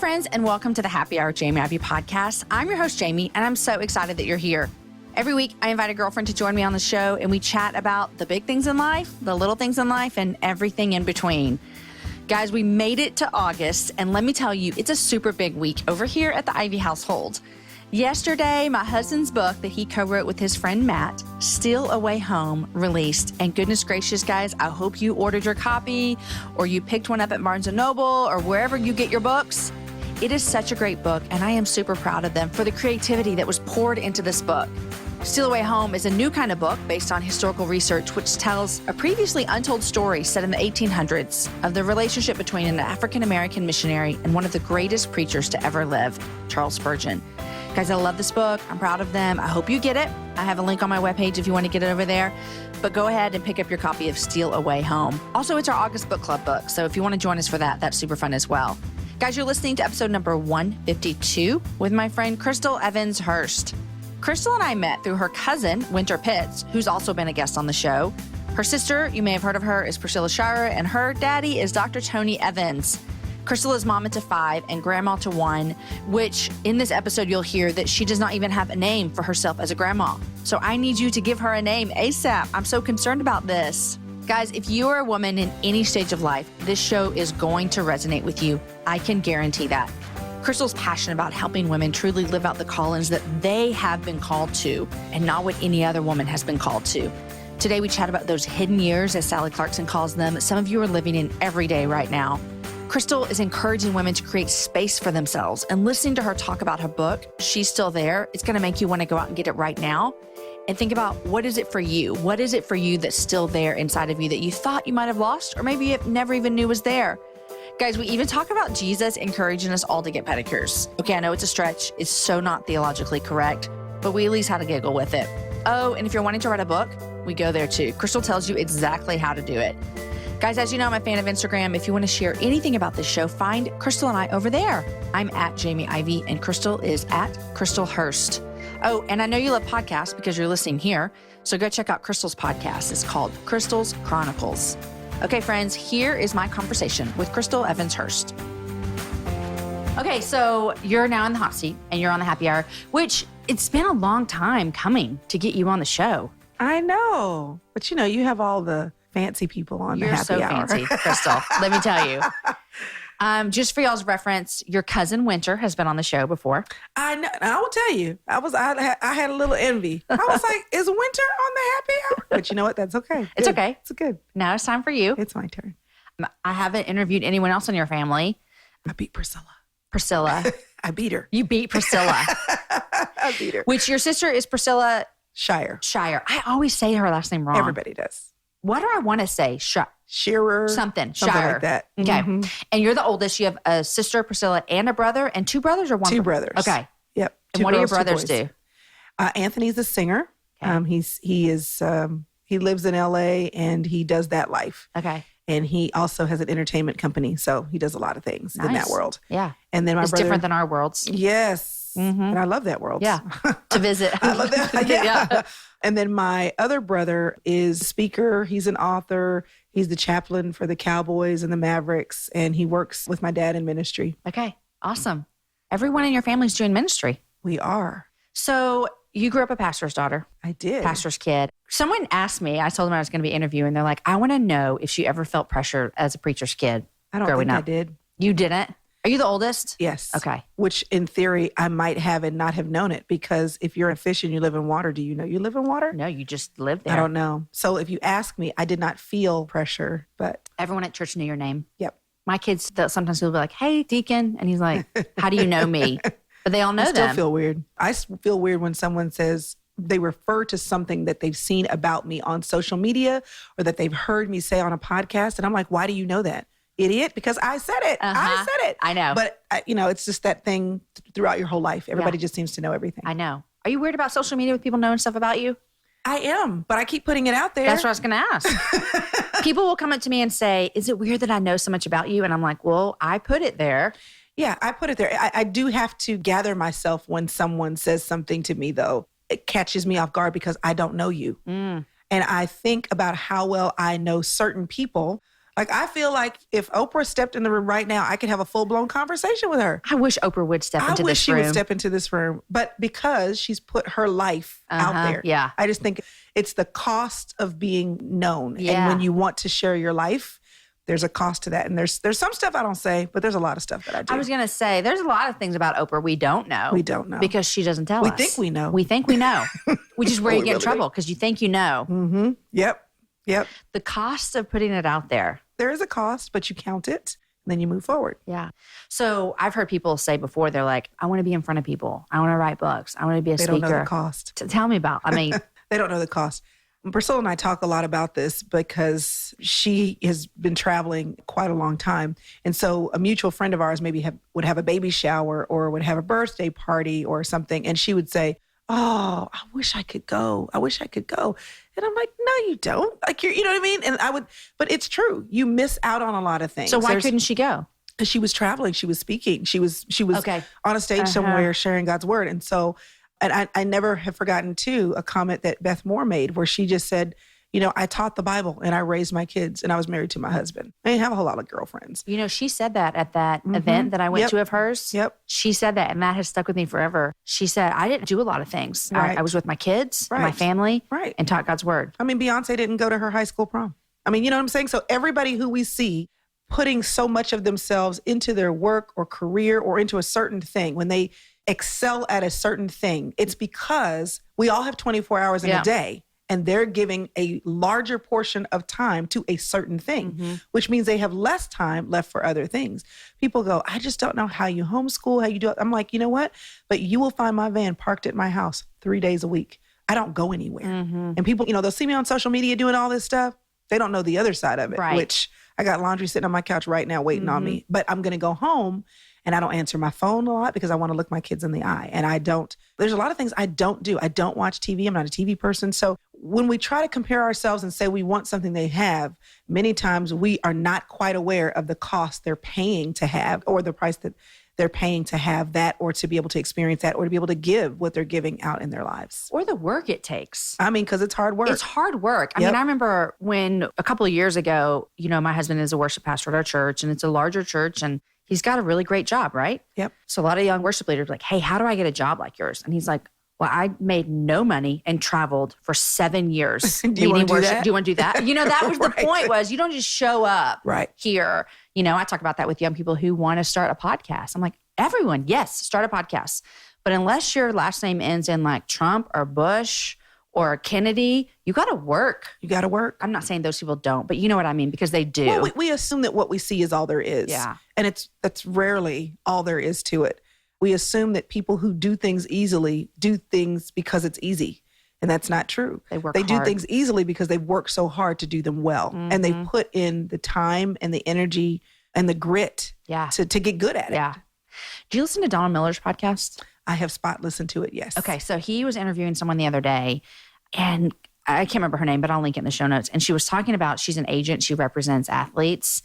friends, and welcome to the Happy Hour Jamie Ivey podcast. I'm your host, Jamie, and I'm so excited that you're here. Every week, I invite a girlfriend to join me on the show, and we chat about the big things in life, the little things in life, and everything in between. Guys, we made it to August, and let me tell you, it's a super big week over here at the Ivey household. Yesterday, my husband's book that he co-wrote with his friend Matt, Steal Away Home, released. And goodness gracious, guys, I hope you ordered your copy or you picked one up at Barnes & Noble or wherever you get your books. It is such a great book, and I am super proud of them for the creativity that was poured into this book. Steal Away Home is a new kind of book based on historical research, which tells a previously untold story set in the 1800s of the relationship between an African-American missionary and one of the greatest preachers to ever live, Charles Spurgeon. Guys, I love this book. I'm proud of them. I hope you get it. I have a link on my webpage if you want to get it over there. But go ahead and pick up your copy of Steal Away Home. Also, it's our August book club book, so if you want to join us for that, that's super fun as well. Guys, you're listening to episode number 152 with my friend Crystal Evans Hurst. Crystal and I met through her cousin, Winter Pitts, who's also been a guest on the show. Her sister, you may have heard of her, is Priscilla Shire, and her daddy is Dr. Tony Evans. Crystal is mama to 5 and grandma to 1, which in this episode you'll hear that she does not even have a name for herself as a grandma. So I need you to give her a name ASAP. I'm so concerned about this. Guys, if you are a woman in any stage of life, this show is going to resonate with you. I can guarantee that. Crystal's passionate about helping women truly live out the callings that they have been called to and not what any other woman has been called to. Today we chat about those hidden years, as Sally Clarkson calls them, some of you are living in every day right now. Crystal is encouraging women to create space for themselves, and listening to her talk about her book, She's Still There, it's going to make you want to go out and get it right now and think about, what is it for you? What is it for you that's still there inside of you that you thought you might have lost or maybe you never even knew was there? Guys, we even talk about Jesus encouraging us all to get pedicures. Okay, I know it's a stretch. It's so not theologically correct, but we at least had a giggle with it. Oh, and if you're wanting to write a book, we go there too. Crystal tells you exactly how to do it. Guys, as you know, I'm a fan of Instagram. If you want to share anything about this show, find Crystal and I over there. I'm at Jamie Ivey, and Crystal is at Crystal Hurst. Oh, and I know you love podcasts because you're listening here, so go check out Crystal's podcast. It's called Crystal's Chronicles. Okay, friends, here is my conversation with Crystal Evans Hurst. Okay, so you're now in the hot seat, and you're on the happy hour, which it's been a long time coming to get you on the show. I know, but you have all the fancy people on the happy hour. You're so fancy, Crystal. Let me tell you. Just for y'all's reference, your cousin Winter has been on the show before. I know. I will tell you, I had a little envy. I was like, is Winter on the happy hour? But you know what? That's okay. It's okay. It's good. Now it's time for you. It's my turn. I haven't interviewed anyone else in your family. I beat Priscilla. I beat her. You beat Priscilla. I beat her. Which your sister is Priscilla Shire. I always say her last name wrong. Everybody does. What do I want to say? Shearer. Something like that. Okay. Mm-hmm. And you're the oldest. You have a sister, Priscilla, and a brother, and 2 brothers or 1? 2 brothers. Okay. Yep. And what do your brothers do? Anthony's a singer. Okay. He lives in LA and he does that life. Okay. And he also has an entertainment company, so he does a lot of things in that world. Yeah. And then it's different than our worlds. Yes. Mm-hmm. And I love that world. Yeah. To visit. I love that. Yeah. And then my other brother is a speaker. He's an author. He's the chaplain for the Cowboys and the Mavericks, and he works with my dad in ministry. Okay. Awesome. Everyone in your family's doing ministry. We are. So you grew up a pastor's daughter. I did. Pastor's kid. Someone asked me, I told them I was going to be interviewing. They're like, I want to know if she ever felt pressure as a preacher's kid. I don't think I did. You didn't? Are you the oldest? Yes. Okay. Which in theory, I might have and not have known it, because if you're a fish and you live in water, do you know you live in water? No, you just live there. I don't know. So if you ask me, I did not feel pressure, but. Everyone at church knew your name. Yep. My kids, sometimes will be like, hey, deacon. And he's like, how do you know me? But they all know them. I still feel weird. I feel weird when someone says they refer to something that they've seen about me on social media or that they've heard me say on a podcast. And I'm like, why do you know that? Idiot, because I said it. I said it. I know. But, it's just that thing throughout your whole life. Everybody just seems to know everything. I know. Are you weird about social media with people knowing stuff about you? I am, but I keep putting it out there. That's what I was going to ask. People will come up to me and say, is it weird that I know so much about you? And I'm like, well, I put it there. Yeah, I put it there. I do have to gather myself when someone says something to me, though. It catches me off guard because I don't know you. And I think about how well I know certain people. Like, I feel like if Oprah stepped in the room right now, I could have a full-blown conversation with her. I wish Oprah would step into this room. I wish she would step into this room. But because she's put her life out there, yeah. I just think it's the cost of being known. Yeah. And when you want to share your life, there's a cost to that. And there's some stuff I don't say, but there's a lot of stuff that I do. I was going to say, there's a lot of things about Oprah we don't know. We don't know. Because she doesn't tell us. We think we know. We think we know. Which is where you get in really trouble because you think you know. Mm-hmm. Yep. The cost of putting it out there. There is a cost, but you count it, and then you move forward. Yeah. So I've heard people say before, they're like, I want to be in front of people. I want to write books. I want to be a speaker. They don't know the cost. Tell me about, They don't know the cost. Priscilla and I talk a lot about this because she has been traveling quite a long time. And so a mutual friend of ours maybe would have a baby shower or would have a birthday party or something. And she would say, oh, I wish I could go. I wish I could go. And I'm like, no, you don't. Like, you know what I mean? And but it's true. You miss out on a lot of things. So why couldn't she go? Because she was traveling. She was speaking. She was on a stage somewhere sharing God's word. And so, and I never have forgotten too, a comment that Beth Moore made where she just said, you know, I taught the Bible and I raised my kids and I was married to my husband. I didn't have a whole lot of girlfriends. You know, she said that at that event that I went to of hers. Yep. She said that, and that has stuck with me forever. She said, I didn't do a lot of things. Right. I was with my kids, and my family, and taught God's word. I mean, Beyonce didn't go to her high school prom. I mean, you know what I'm saying? So everybody who we see putting so much of themselves into their work or career or into a certain thing, when they excel at a certain thing, it's because we all have 24 hours in a day. And they're giving a larger portion of time to a certain thing, which means they have less time left for other things. People go, I just don't know how you homeschool, how you do it. I'm like, you know what? But you will find my van parked at my house 3 days a week. I don't go anywhere. And people, you know, they'll see me on social media doing all this stuff. They don't know the other side of it, which I got laundry sitting on my couch right now waiting on me. But I'm going to go home and I don't answer my phone a lot because I want to look my kids in the eye. And there's a lot of things I don't do. I don't watch TV. I'm not a TV person. So when we try to compare ourselves and say we want something they have, many times we are not quite aware of the cost they're paying to have or the price that they're paying to have that or to be able to experience that or to be able to give what they're giving out in their lives. Or the work it takes. I mean, because it's hard work. It's hard work. I mean, I remember when a couple of years ago, you know, my husband is a worship pastor at our church and it's a larger church and he's got a really great job, right? Yep. So a lot of young worship leaders are like, hey, how do I get a job like yours? And he's like, well, I made no money and traveled for 7 years. Do you want to do that? Do you want to do that? You know, that was the point was you don't just show up here. You know, I talk about that with young people who want to start a podcast. I'm like, everyone, yes, start a podcast. But unless your last name ends in like Trump or Bush or Kennedy, you got to work. You got to work. I'm not saying those people don't, but you know what I mean, because they do. Well, we assume that what we see is all there is. Yeah. And that's rarely all there is to it. We assume that people who do things easily do things because it's easy. And that's not true. They do things easily because they've worked so hard to do them well. And they put in the time and the energy and the grit to get good at it. Yeah. Do you listen to Donald Miller's podcast? I have spot listened to it, yes. Okay, so he was interviewing someone the other day, and I can't remember her name, but I'll link it in the show notes. And she was talking about, she's an agent, she represents athletes.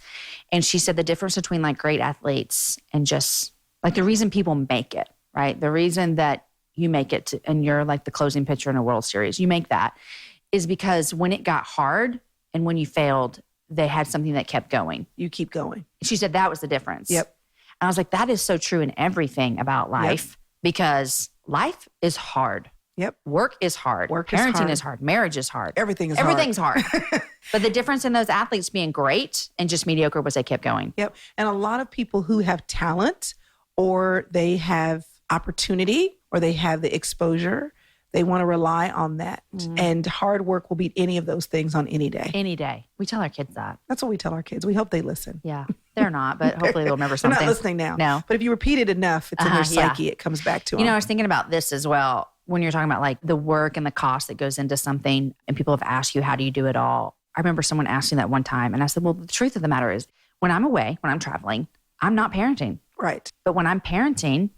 And she said the difference between like great athletes and just like the reason people make it, right? The reason that you make it and you're like the closing pitcher in a World Series, you make that is because when it got hard and when you failed, they had something that kept going. You keep going. She said that was the difference. Yep. And I was like, that is so true in everything about life because life is hard. Yep. Work is hard. Parenting is hard. Marriage is hard. Everything's hard. But the difference in those athletes being great and just mediocre was they kept going. Yep. And a lot of people who have talent or they have opportunity or they have the exposure, they want to rely on that. And hard work will beat any of those things on any day. Any day. We tell our kids that. That's what we tell our kids. We hope they listen. Yeah. They're not, but hopefully they'll remember something. They're not listening now. No. But if you repeat it enough, it's in their psyche. It comes back to them. You know, I was thinking about this as well. When you're talking about like the work and the cost that goes into something and people have asked you, how do you do it all? I remember someone asking that one time and I said, well, the truth of the matter is when I'm away, when I'm traveling, I'm not parenting. Right. But when I'm parenting,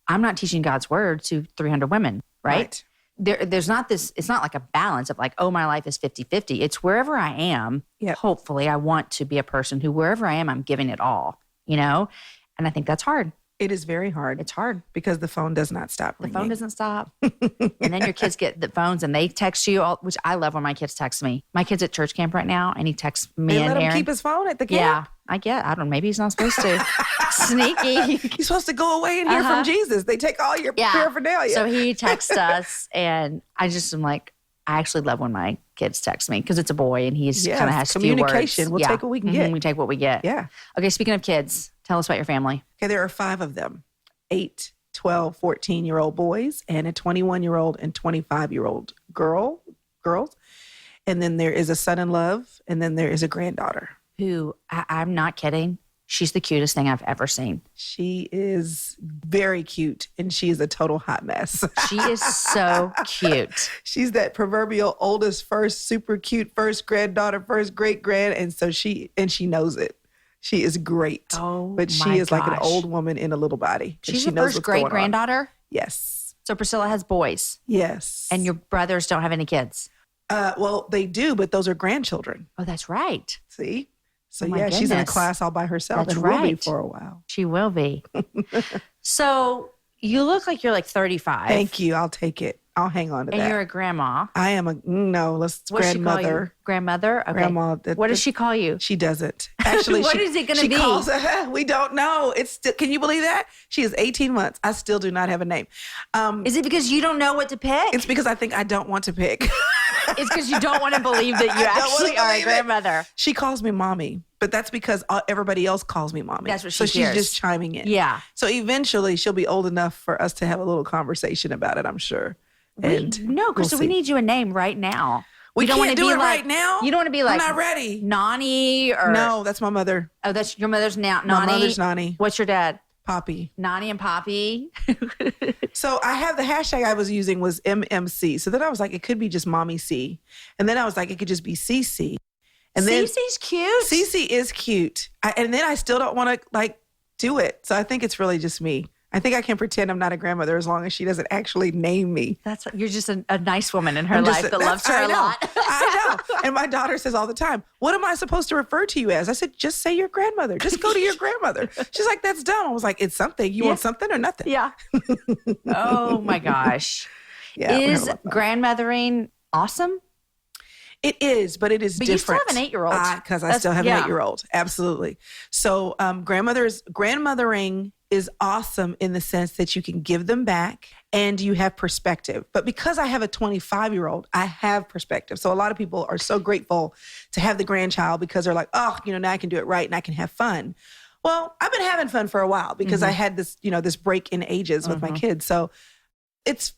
I'm not teaching God's word to 300 women, right? There's not this, it's not like a balance of like, oh, my life is 50-50. It's wherever I am. Yep. Hopefully I want to be a person who wherever I am, I'm giving it all, you know? And I think that's hard. It is very hard. It's hard. Because the phone does not stop ringing. The phone doesn't stop. And then your kids get the phones and they text you, which I love when my kids text me. My kid's at church camp right now and he texts me and let him Aaron. keep his phone at the camp? Yeah, I don't know. Maybe he's not supposed to. Sneaky. He's supposed to go away and hear from Jesus. They take all your paraphernalia. So he texts us and I just am like, I actually love when my kids text me because it's a boy and he's kind of has few words. Communication. We'll take what we can get. We take what we get. Yeah. Okay, speaking of kids, tell us about your family. Okay, there are 5 of them. 8, 12, 14-year-old boys and a 21-year-old and 25-year-old girls. And then there is a son-in-law and then there is a granddaughter. Who, I'm not kidding, she's the cutest thing I've ever seen. She is very cute and she is a total hot mess. She is so cute. She's that proverbial oldest first, super cute first granddaughter, first great grand. And so she knows it. She is great. But she is like an old woman in a little body. She's the first great granddaughter? Yes. So Priscilla has boys? Yes. And your brothers don't have any kids? Well, they do, but those are grandchildren. Oh, that's right. See? So goodness. She's in a class all by herself That's and right. will be for a while. She will be. So you look like you're like 35. Thank you. I'll take it. I'll hang on to that. And you're a grandma. I am What's grandmother. She call you? Grandmother? Okay. Grandma. What does she call you? She doesn't. Actually, What is it going to be? She calls, we don't know. It's still, can you believe that? She is 18 months. I still do not have a name. Is it because you don't know what to pick? It's because I think I don't want to pick. It's because you don't want to believe that you actually are a grandmother. She calls me mommy, but that's because everybody else calls me mommy. That's what she So hears. she's just chiming in. Yeah. So eventually she'll be old enough for us to have a little conversation about it, I'm sure. No, Crystal, we need you a name right now. We don't can't wanna do be it like, right now. You don't want to be like, I'm not ready. Nani or. No, that's my mother. Oh, that's your mother's Nani? My mother's Nani. What's your dad? Poppy. Nani and Poppy. So I have the hashtag I was using was MMC. So then I was like, it could be just Mommy C. And then I was like, it could just be CC. And then Cece's cute. CC is cute. And then I still don't want to do it. So I think it's really just me. I think I can pretend I'm not a grandmother as long as she doesn't actually name me. You're just a nice woman in her life that loves her a lot. I know. And my daughter says all the time, what am I supposed to refer to you as? I said, just say your grandmother. Just go to your grandmother. She's like, that's dumb. I was like, it's something. You want something or nothing? Yeah. Oh my gosh. Yeah. Is grandmothering awesome? It is, but it is but different. But you still have an 8-year-old. Because I still have an 8-year-old. Absolutely. So grandmothering is awesome in the sense that you can give them back and you have perspective. But because I have a 25-year-old, I have perspective. So a lot of people are so grateful to have the grandchild because they're like, oh, now I can do it right and I can have fun. Well, I've been having fun for a while because I had this, this break in ages with my kids. So it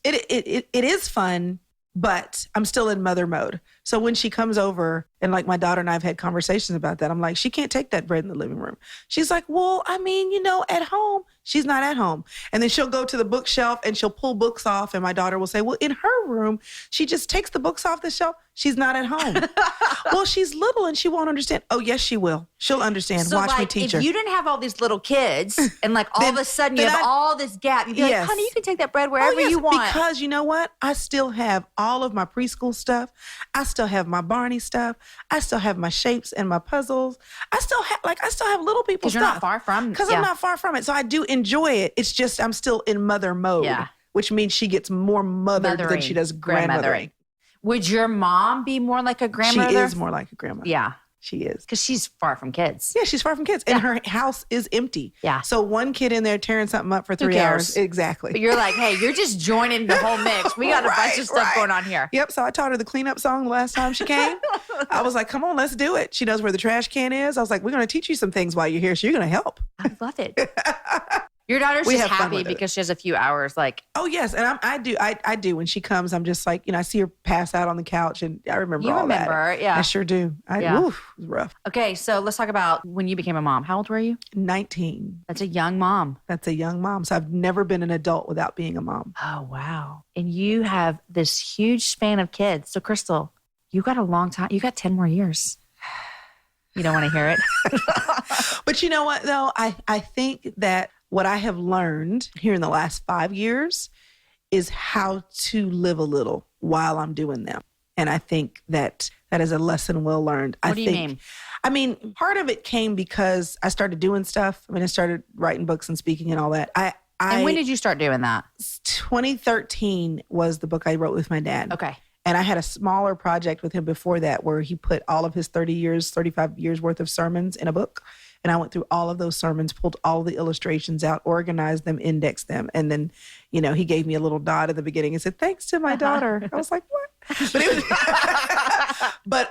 is fun, but I'm still in mother mode. So when she comes over and my daughter and I have had conversations about that, I'm like, she can't take that bread in the living room. She's like, well, I mean, at home, she's not at home. And then she'll go to the bookshelf and she'll pull books off. And my daughter will say, well, in her room, she just takes the books off the shelf. She's not at home. Well, she's little and she won't understand. Oh, yes, she will. She'll understand. So Watch me teach her. If you didn't have all these little kids and all of a sudden you have all this gap, you'd be like, honey, you can take that bread wherever you want. Because you know what? I still have all of my preschool stuff. I still have my Barney stuff. I still have my shapes and my puzzles. I still have little people stuff. Because you're not far from it. Because I'm not far from it. So I do enjoy it. It's just I'm still in mother mode. Yeah. Which means she gets more mothered than she does grandmothering. Would your mom be more like a grandmother? She is more like a grandmother. Yeah. She is. Because she's far from kids. Yeah, she's far from kids. And her house is empty. Yeah. So one kid in there tearing something up for 3 hours. Exactly. But you're like, hey, you're just joining the whole mix. We got a bunch of stuff going on here. Yep. So I taught her the cleanup song the last time she came. I was like, come on, let's do it. She knows where the trash can is. I was like, we're going to teach you some things while you're here. So you're going to help. I love it. Your daughter's just happy because she has a few hours. Oh yes, and I do. When she comes, I'm just like, I see her pass out on the couch, and I remember all that. You remember, yeah? I sure do. It was rough. Okay, so let's talk about when you became a mom. How old were you? 19. That's a young mom. That's a young mom. So I've never been an adult without being a mom. Oh wow! And you have this huge span of kids. So Crystal, you got a long time. You got 10 more years. You don't want to hear it. But you know what, though? I think that what I have learned here in the last 5 years is how to live a little while I'm doing them. And I think that is a lesson well learned. What do you mean? I mean, part of it came because I started doing stuff. I started writing books and speaking and all that. And when did you start doing that? 2013 was the book I wrote with my dad. Okay. And I had a smaller project with him before that where he put all of his 35 years worth of sermons in a book. And I went through all of those sermons, pulled all the illustrations out, organized them, indexed them. And then, he gave me a little dot at the beginning and said, thanks to my daughter. I was like, what? But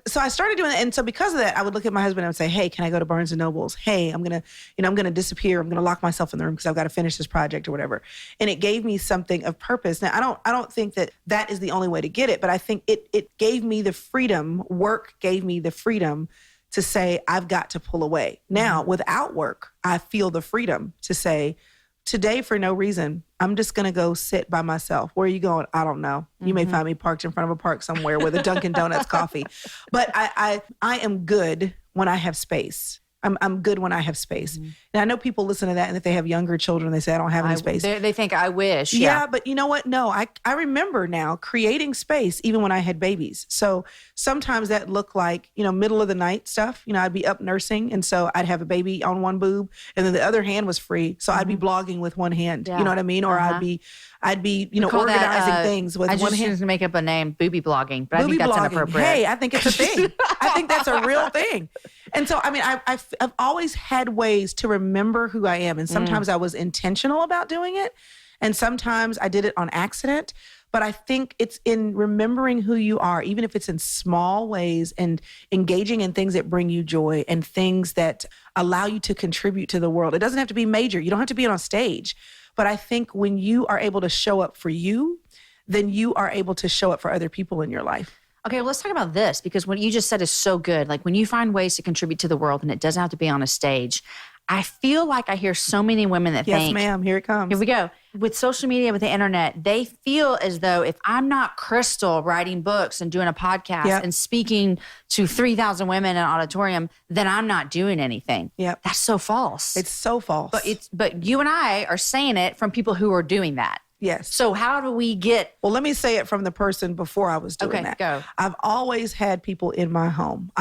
so I started doing that. And so because of that, I would look at my husband and I would say, hey, can I go to Barnes and Nobles? Hey, I'm going to disappear. I'm going to lock myself in the room because I've got to finish this project or whatever. And it gave me something of purpose. Now, I don't think that is the only way to get it, but I think it gave me the freedom. Work gave me the freedom to say, I've got to pull away. Now, without work, I feel the freedom to say, today, for no reason, I'm just going to go sit by myself. Where are you going? I don't know. You may find me parked in front of a park somewhere with a Dunkin' Donuts coffee. But I am good when I have space. I'm good when I have space. And I know people listen to that, and if they have younger children, they say, I don't have any space. They think, I wish. Yeah, but you know what? No, I remember now creating space even when I had babies. So sometimes that looked like, middle of the night stuff. I'd be up nursing, and so I'd have a baby on one boob, and then the other hand was free. So I'd be blogging with one hand. Yeah. You know what I mean? Or I'd be organizing things with one hand. I just used to make up a name, booby blogging, but booby I think that's blogging. inappropriate. Hey, I think it's a thing. I think that's a real thing. And so, I've always had ways to remember who I am. And sometimes I was intentional about doing it. And sometimes I did it on accident. But I think it's in remembering who you are, even if it's in small ways, and engaging in things that bring you joy and things that allow you to contribute to the world. It doesn't have to be major. You don't have to be on stage. But I think when you are able to show up for you, then you are able to show up for other people in your life. Okay, well, let's talk about this, because what you just said is so good. Like when you find ways to contribute to the world and it doesn't have to be on a stage, I feel like I hear so many women that think— Yes, ma'am, here it comes. Here we go. With social media, with the internet, they feel as though if I'm not Crystal writing books and doing a podcast and speaking to 3,000 women in an auditorium, then I'm not doing anything. Yep. That's so false. It's so false. But you and I are saying it from people who are doing that. Yes. So how do we get— Well, let me say it from the person before I was doing that. Go. I've always had people in my home.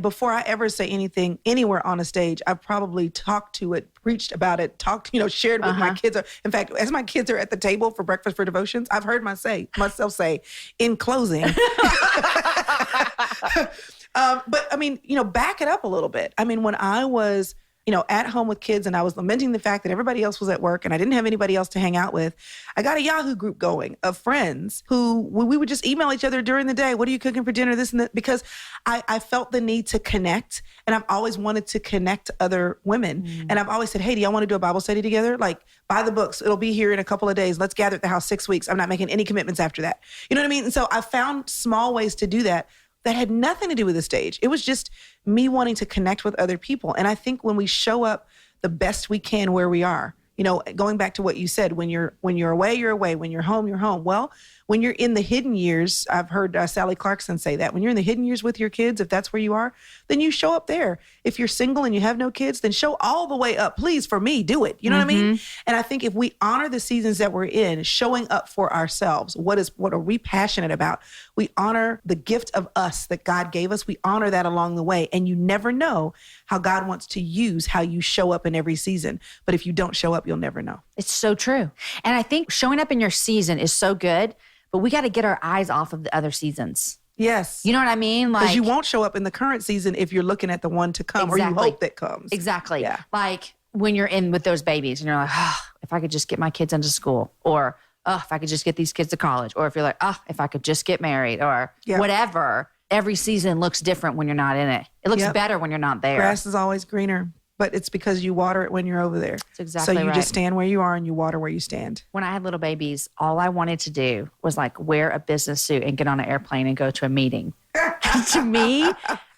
Before I ever say anything anywhere on a stage, I've probably talked to it, preached about it, shared with my kids. In fact, as my kids are at the table for breakfast for devotions, I've heard myself say, in closing. Back it up a little bit. When I was at home with kids and I was lamenting the fact that everybody else was at work and I didn't have anybody else to hang out with, I got a Yahoo group going of friends who we would just email each other during the day. What are you cooking for dinner? This and that. Because I felt the need to connect, and I've always wanted to connect other women. And I've always said, hey, do y'all want to do a Bible study together? Like, buy the books. It'll be here in a couple of days. Let's gather at the house 6 weeks. I'm not making any commitments after that. You know what I mean? And so I found small ways to do that had nothing to do with the stage. It was just me wanting to connect with other people. And I think when we show up the best we can where we are, going back to what you said, when you're away, you're away. When you're home, you're home. Well, when you're in the hidden years, I've heard Sally Clarkson say that. When you're in the hidden years with your kids, if that's where you are, then you show up there. If you're single and you have no kids, then show all the way up. Please, for me, do it. You know what I mean? And I think if we honor the seasons that we're in, showing up for ourselves, what are we passionate about? We honor the gift of us that God gave us. We honor that along the way. And you never know how God wants to use how you show up in every season. But if you don't show up, you'll never know. It's so true. And I think showing up in your season is so good, but we got to get our eyes off of the other seasons. Yes. You know what I mean? Because you won't show up in the current season if you're looking at the one to come, or you hope that comes. Exactly. Yeah. Like when you're in with those babies and you're like, if I could just get my kids into school, or if I could just get these kids to college, or if you're like, if I could just get married, or whatever. Every season looks different when you're not in it. It looks better when you're not there. Grass is always greener. But it's because you water it when you're over there. That's exactly right. So you just stand where you are and you water where you stand. When I had little babies, all I wanted to do was like wear a business suit and get on an airplane and go to a meeting. To me,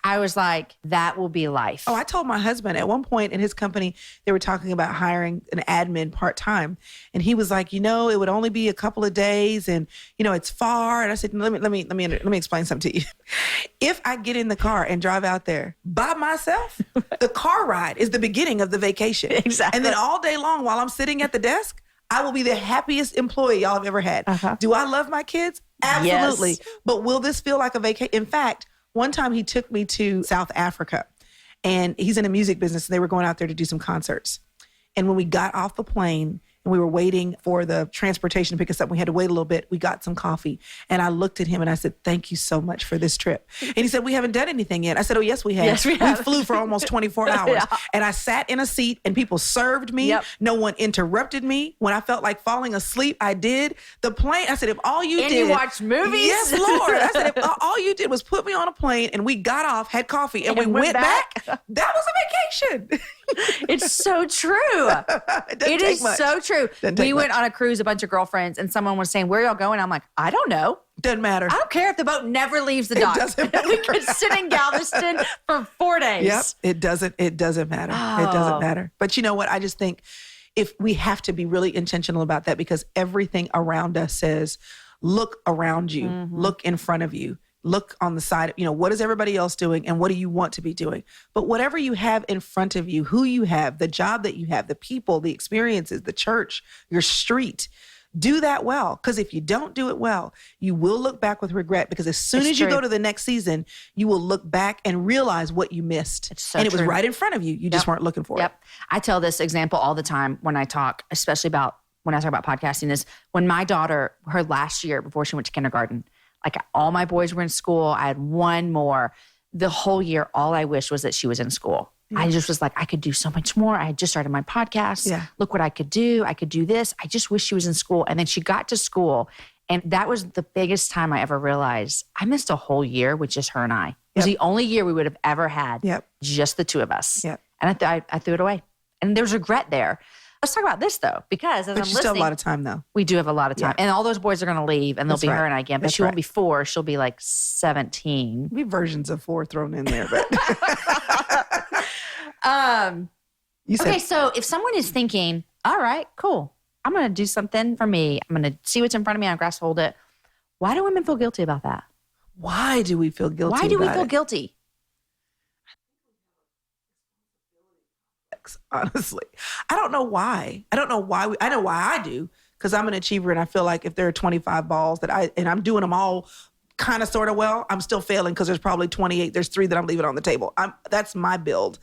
I was like, that will be life. Oh, I told my husband at one point in his company, they were talking about hiring an admin part-time. And he was like, it would only be a couple of days and, it's far. And I said, let me explain something to you. If I get in the car and drive out there by myself, the car ride is the beginning of the vacation. Exactly. And then all day long while I'm sitting at the desk, I will be the happiest employee y'all have ever had. Do I love my kids? Absolutely. Yes. But will this feel like a vacation? In fact, one time he took me to South Africa, and he's in the music business, and they were going out there to do some concerts. And when we got off the plane and we were waiting for the transportation to pick us up, we had to wait a little bit. We got some coffee. And I looked at him and I said, thank you so much for this trip. And he said, we haven't done anything yet. I said, oh, yes, we have. Yes, we have. We flew for almost 24 hours. Yeah. And I sat in a seat and people served me. Yep. No one interrupted me. When I felt like falling asleep, I did. The plane, I said, if all you And did. you watched movies? Yes, Lord. I said, if all you did was put me on a plane and we got off, had coffee, and we went back, that was a vacation. It's so true. It Is much. so true. Doesn't take We went much. on a cruise, a bunch of girlfriends, and someone was saying, where y'all going? I'm like, I don't know. Doesn't matter. I don't care if the boat never leaves the dock. doesn't matter. We could sit in Galveston for 4 days. Yep. It doesn't matter. It doesn't matter. But you know what? I just think if we have to be really intentional about that, because everything around us says, look around you, look in front of you, look on the side, what is everybody else doing and what do you want to be doing? But whatever you have in front of you, who you have, the job that you have, the people, the experiences, the church, your street, do that well. Because if you don't do it well, you will look back with regret, because as soon as you go to the next season, you will look back and realize what you missed. It's so and it was true. right in front of you. You just weren't looking for it. Yep. I tell this example all the time when I talk, especially when I talk about podcasting, is when my daughter, her last year before she went to kindergarten, like all my boys were in school. I had one more. The whole year, all I wished was that she was in school. Yeah. I just was like, I could do so much more. I had just started my podcast. Yeah. Look what I could do. I could do this. I just wish she was in school. And then she got to school. And that was the biggest time I ever realized I missed a whole year with just her and I. It was the only year we would have ever had just the two of us. Yep. And I threw it away. And there's regret there. Let's talk about this though, because as I'm listening, still have a lot of time though. We do have a lot of time. And all those boys are going to leave and they'll be her and I again, but she won't be 4. She'll be like 17. Be versions of 4 thrown in there, but. Okay, so if someone is thinking, all right, cool, I'm going to do something for me. I'm going to see what's in front of me. I'm grasp hold it. Why do women feel guilty about that? Why do we feel guilty? Why do we feel guilty? Honestly, I don't know why. I know why I do, because I'm an achiever and I feel like if there are 25 balls and I'm doing them all kind of sort of well, I'm still failing because there's probably 28. There's 3 that I'm leaving on the table. That's my build.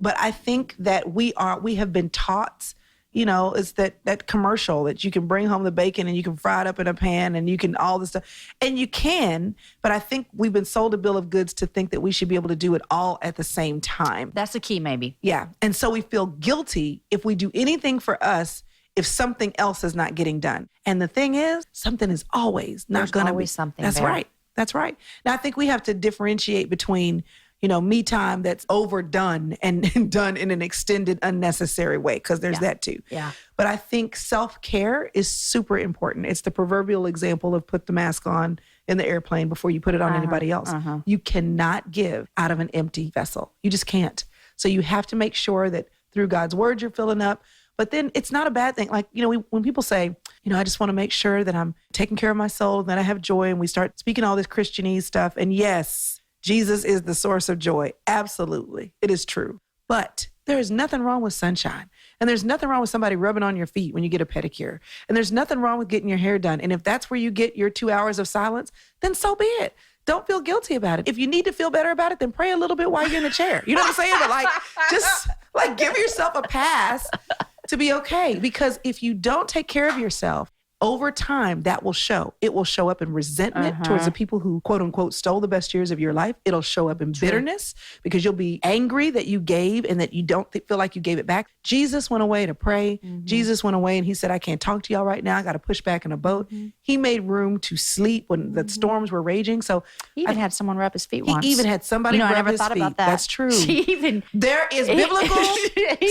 But I think that we have been taught, it's that commercial that you can bring home the bacon and you can fry it up in a pan and you can all this stuff. And you can, but I think we've been sold a bill of goods to think that we should be able to do it all at the same time. That's the key, maybe. Yeah. And so we feel guilty if we do anything for us if something else is not getting done. And the thing is, something is always not going to be. Always something That's there. right. That's right. Now, I think we have to differentiate between me time that's overdone and done in an extended, unnecessary way, because there's that too. Yeah. But I think self-care is super important. It's the proverbial example of put the mask on in the airplane before you put it on anybody else. You cannot give out of an empty vessel. You just can't. So you have to make sure that through God's word, you're filling up. But then it's not a bad thing. Like, when people say, I just want to make sure that I'm taking care of my soul, that I have joy, and we start speaking all this Christianese stuff. And yes, Jesus is the source of joy. Absolutely. It is true. But there is nothing wrong with sunshine. And there's nothing wrong with somebody rubbing on your feet when you get a pedicure. And there's nothing wrong with getting your hair done. And if that's where you get your 2 hours of silence, then so be it. Don't feel guilty about it. If you need to feel better about it, then pray a little bit while you're in the chair. You know what I'm saying? But just give yourself a pass to be okay. Because if you don't take care of yourself, over time, that will show. It will show up in resentment towards the people who, quote unquote, stole the best years of your life. It'll show up in bitterness because you'll be angry that you gave and that you don't feel like you gave it back. Jesus went away to pray. Jesus went away and he said, I can't talk to y'all right now. I got to push back in a boat. He made room to sleep when the storms were raging. So he even had someone rub his feet once. He even had somebody rub his feet. I never thought about that. That's true. There is biblical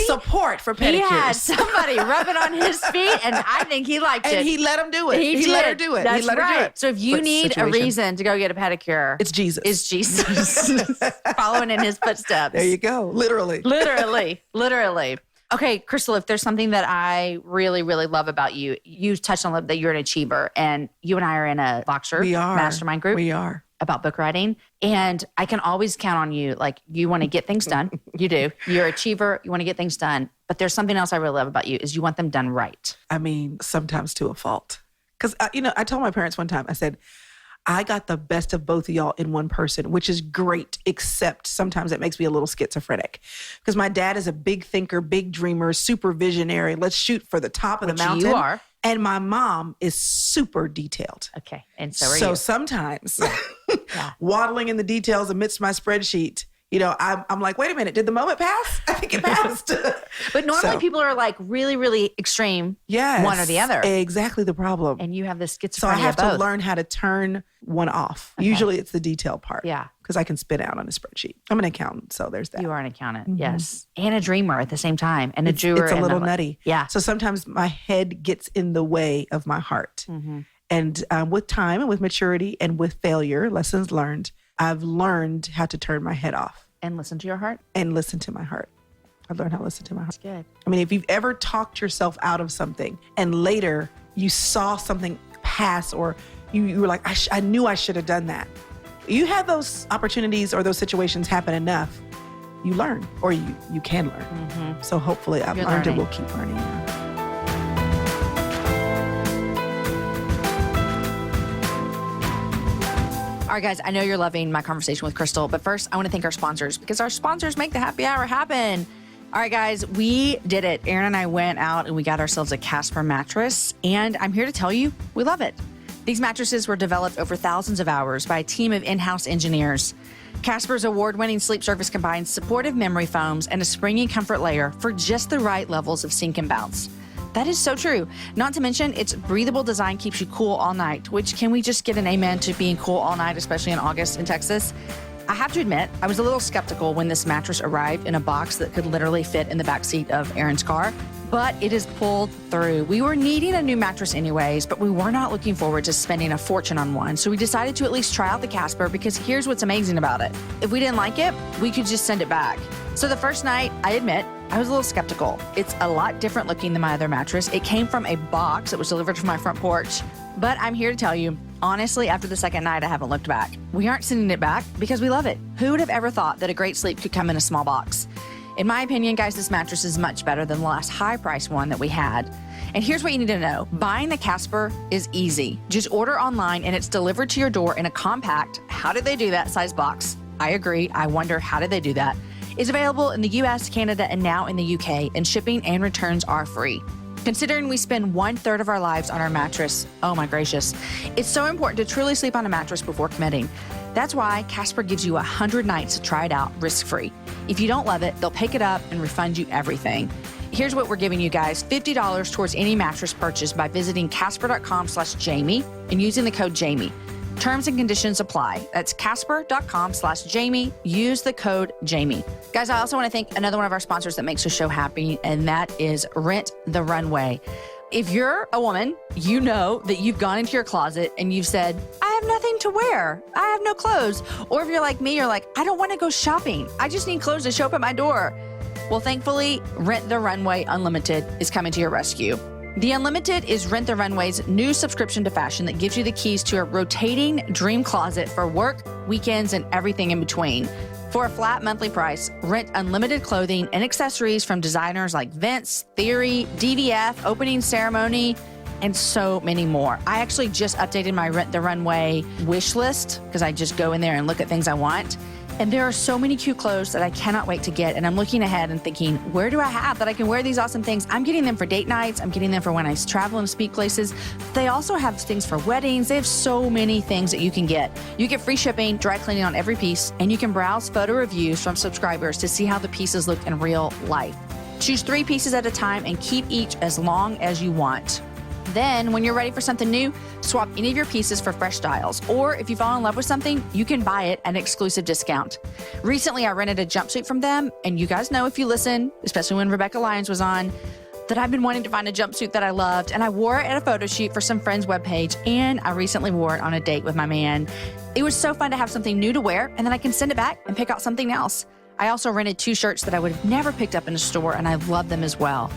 support for pedicures. He had somebody rubbing on his feet, and I think he liked it. And he let him do it. He let her do it. That's he let her do it. So if you need a reason to go get a pedicure, it's Jesus. It's Jesus. Following in his footsteps. There you go. Literally. Okay, Crystal, if there's something that I really, really love about you, you touched on that you're an achiever, and you and I are in a Voxer mastermind group. We are. About book writing. And I can always count on you. Like, you want to get things done. You do. You're an achiever. You want to get things done. But there's something else I really love about you is you want them done right. I mean, sometimes to a fault. Because, I told my parents one time, I said, I got the best of both of y'all in one person, which is great, except sometimes it makes me a little schizophrenic. Because my dad is a big thinker, big dreamer, super visionary. Let's shoot for the top of the mountain. You are. And my mom is super detailed. Okay. And so are you. So sometimes waddling in the details amidst my spreadsheet, I'm like, wait a minute, did the moment pass? I think it passed. But normally people are like really, really extreme, one or the other. Exactly the problem. And you have this schizophrenia. So I have to learn how to turn one off. Okay. Usually it's the detail part. Yeah. Because I can spit out on a spreadsheet. I'm an accountant, so there's that. You are an accountant, yes. And a dreamer at the same time. And a doer. It's a little nutty. Yeah. So sometimes my head gets in the way of my heart. Mm-hmm. And with time and with maturity and with failure, lessons learned, I've learned how to turn my head off. And listen to your heart? And listen to my heart. I learned how to listen to my heart. That's good. I mean, if you've ever talked yourself out of something and later you saw something pass or you were like, I knew I should have done that. You have those opportunities or those situations happen enough, you learn or you can learn. Mm-hmm. So hopefully I've learned and we'll keep learning. All right, guys, I know you're loving my conversation with Crystal, but first I want to thank our sponsors because our sponsors make the happy hour happen. All right, guys, we did it. Aaron and I went out and we got ourselves a Casper mattress, and I'm here to tell you we love it. These mattresses were developed over thousands of hours by a team of in-house engineers. Casper's award-winning sleep surface combines supportive memory foams and a springy comfort layer for just the right levels of sink and bounce. That is so true. Not to mention, its breathable design keeps you cool all night, which can we just get an amen to being cool all night, especially in August in Texas? I have to admit, I was a little skeptical when this mattress arrived in a box that could literally fit in the backseat of Aaron's car, but it is pulled through. We were needing a new mattress anyways, but we were not looking forward to spending a fortune on one, so we decided to at least try out the Casper because here's what's amazing about it. If we didn't like it, we could just send it back. So the first night, I admit, I was a little skeptical. It's a lot different looking than my other mattress. It came from a box that was delivered to my front porch. But I'm here to tell you, honestly, after the second night, I haven't looked back. We aren't sending it back because we love it. Who would have ever thought that a great sleep could come in a small box? In my opinion, guys, this mattress is much better than the last high-priced one that we had. And here's what you need to know. Buying the Casper is easy. Just order online and it's delivered to your door in a compact, how did they do that, size box. I agree. I wonder, how did they do that? Is available in the US, Canada, and now in the UK, and shipping and returns are free. Considering we spend 1/3 of our lives on our mattress, oh my gracious, it's so important to truly sleep on a mattress before committing. That's why Casper gives you 100 nights to try it out risk-free. If you don't love it, they'll pick it up and refund you everything. Here's what we're giving you guys, $50 towards any mattress purchase by visiting casper.com/Jamie and using the code Jamie. Terms and conditions apply. That's casper.com/Jamie. Use the code Jamie. Guys, I also want to thank another one of our sponsors that makes the show happy, and that is Rent the Runway. If you're a woman, you know that you've gone into your closet and you've said, I have nothing to wear. I have no clothes. Or if you're like me, you're like, I don't want to go shopping. I just need clothes to show up at my door. Well, thankfully, Rent the Runway Unlimited is coming to your rescue. The Unlimited is Rent the Runway's new subscription to fashion that gives you the keys to a rotating dream closet for work, weekends, and everything in between. For a flat monthly price, rent unlimited clothing and accessories from designers like Vince, Theory, DVF, Opening Ceremony, and so many more. I actually just updated my Rent the Runway wish list because I just go in there and look at things I want. And there are so many cute clothes that I cannot wait to get. And I'm looking ahead and thinking, where do I have that I can wear these awesome things? I'm getting them for date nights. I'm getting them for when I travel and speak places. They also have things for weddings. They have so many things that you can get. You get free shipping, dry cleaning on every piece, and you can browse photo reviews from subscribers to see how the pieces look in real life. Choose 3 pieces at a time and keep each as long as you want. Then, when you're ready for something new, swap any of your pieces for fresh styles. Or if you fall in love with something, you can buy it at an exclusive discount. Recently, I rented a jumpsuit from them, and you guys know if you listen, especially when Rebecca Lyons was on, that I've been wanting to find a jumpsuit that I loved, and I wore it at a photo shoot for some friend's webpage, and I recently wore it on a date with my man. It was so fun to have something new to wear, and then I can send it back and pick out something else. I also rented 2 shirts that I would have never picked up in a store, and I love them as well.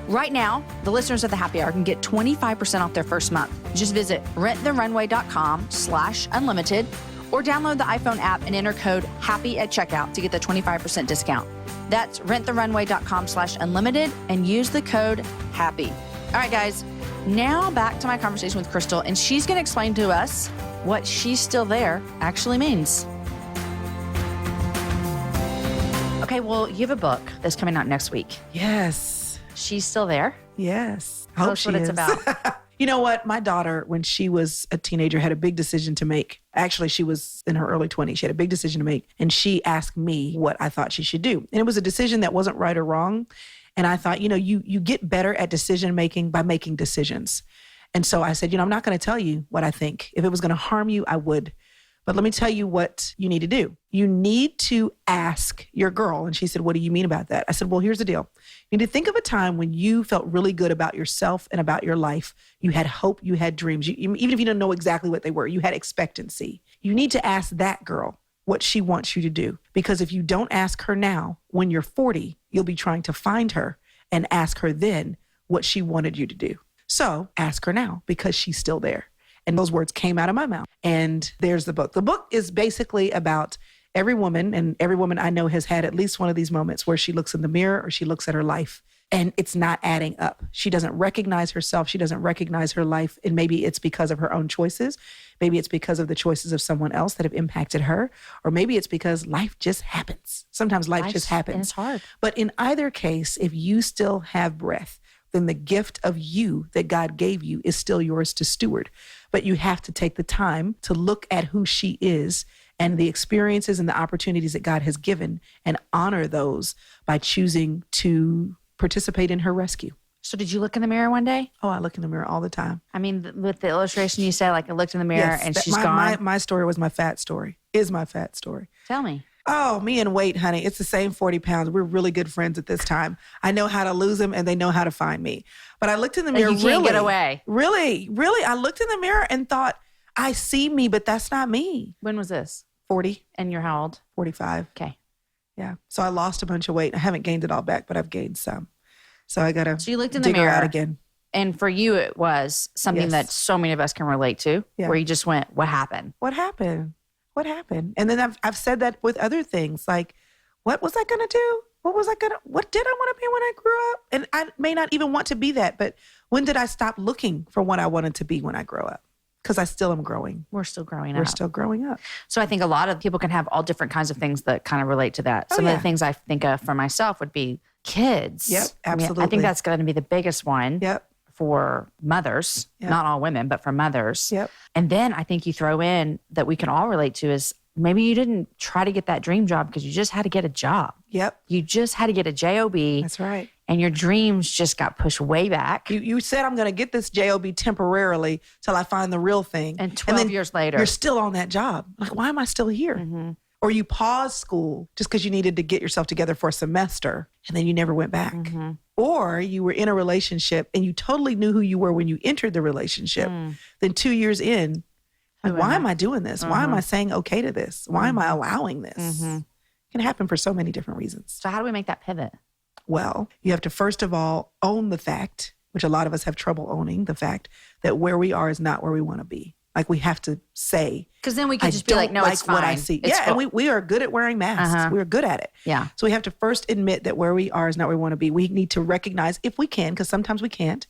Right now, the listeners of the Happy Hour can get 25% off their first month. Just visit renttherunway.com/unlimited or download the iPhone app and enter code HAPPY at checkout to get the 25% discount. That's renttherunway.com/unlimited and use the code HAPPY. All right, guys, Now back to my conversation with Crystal, and she's going to explain to us what "she's still there" actually means. Okay, well, you have a book that's coming out next week. Yes. She's still there? Yes. I Tell hope us she what it's is. about. You know what? My daughter, when she was a teenager, had a big decision to make. Actually, she was in her early 20s. She had a big decision to make. And she asked me what I thought she should do. And it was a decision that wasn't right or wrong. And I thought, you get better at decision making by making decisions. And so I said, I'm not going to tell you what I think. If it was going to harm you, I would. But let me tell you what you need to do. You need to ask your girl. And she said, what do you mean about that? I said, well, here's the deal. You need to think of a time when you felt really good about yourself and about your life. You had hope, you had dreams. Even if you don't know exactly what they were, you had expectancy. You need to ask that girl what she wants you to do. Because if you don't ask her now, when you're 40, you'll be trying to find her and ask her then what she wanted you to do. So ask her now, because she's still there. And those words came out of my mouth. And there's the book. The book is basically about every woman, and every woman I know has had at least one of these moments where she looks in the mirror or she looks at her life and it's not adding up. She doesn't recognize herself. She doesn't recognize her life. And maybe it's because of her own choices. Maybe it's because of the choices of someone else that have impacted her. Or maybe it's because life just happens. Sometimes life just happens. And it's hard. But in either case, if you still have breath, then the gift of you that God gave you is still yours to steward. But you have to take the time to look at who she is and the experiences and the opportunities that God has given and honor those by choosing to participate in her rescue. So did you look in the mirror one day? Oh, I look in the mirror all the time. I mean, with the illustration you said, like I looked in the mirror and she's gone. My story was my fat story, is my fat story. Tell me. Oh, me and weight, honey, it's the same 40 pounds. We're really good friends at this time. I know how to lose them and they know how to find me. But I looked in the mirror. You can't get away. Really. I looked in the mirror and thought, I see me, but that's not me. When was this? 40. And you're how old? 45. Okay. Yeah. So I lost a bunch of weight. I haven't gained it all back, but I've gained some. So I got to So you looked in the dig her mirror out again. And for you, it was something Yes. that so many of us can relate to, Yeah. where you just went, what happened? What happened? What happened? And then I've said that with other things, like, what was I going to do? What did I want to be when I grew up? And I may not even want to be that, but when did I stop looking for what I wanted to be when I grow up? Because I still am growing. We're still growing We're up. still growing up. So I think a lot of people can have all different kinds of things that kind of relate to that. Some of the things I think of for myself would be kids. Yep, absolutely. I think that's going to be the biggest one. Yep. For mothers, Yep. not all women, but for mothers. Yep. And then I think you throw in that we can all relate to is maybe you didn't try to get that dream job because you just had to get a job. Yep. You just had to get a job. That's right. And your dreams just got pushed way back. You said, I'm going to get this job temporarily till I find the real thing. And 12 years later, you're still on that job. Like, why am I still here? Mm-hmm. Or you paused school just because you needed to get yourself together for a semester and then you never went back. Mm-hmm. Or you were in a relationship and you totally knew who you were when you entered the relationship. Then 2 years in, like, why am I doing this? Why am I saying okay to this? Why am I allowing this? It can happen for so many different reasons. So how do we make that pivot? Well, you have to first of all own the fact, which a lot of us have trouble owning, the fact that where we are is not where we want to be. Like, we have to say, Because then we can I just be like, don't no, like it's fine. what I see. It's Yeah, and we are good at wearing masks. We're good at it. Yeah. So we have to first admit that where we are is not where we want to be. We need to recognize, if we can, because sometimes we can't,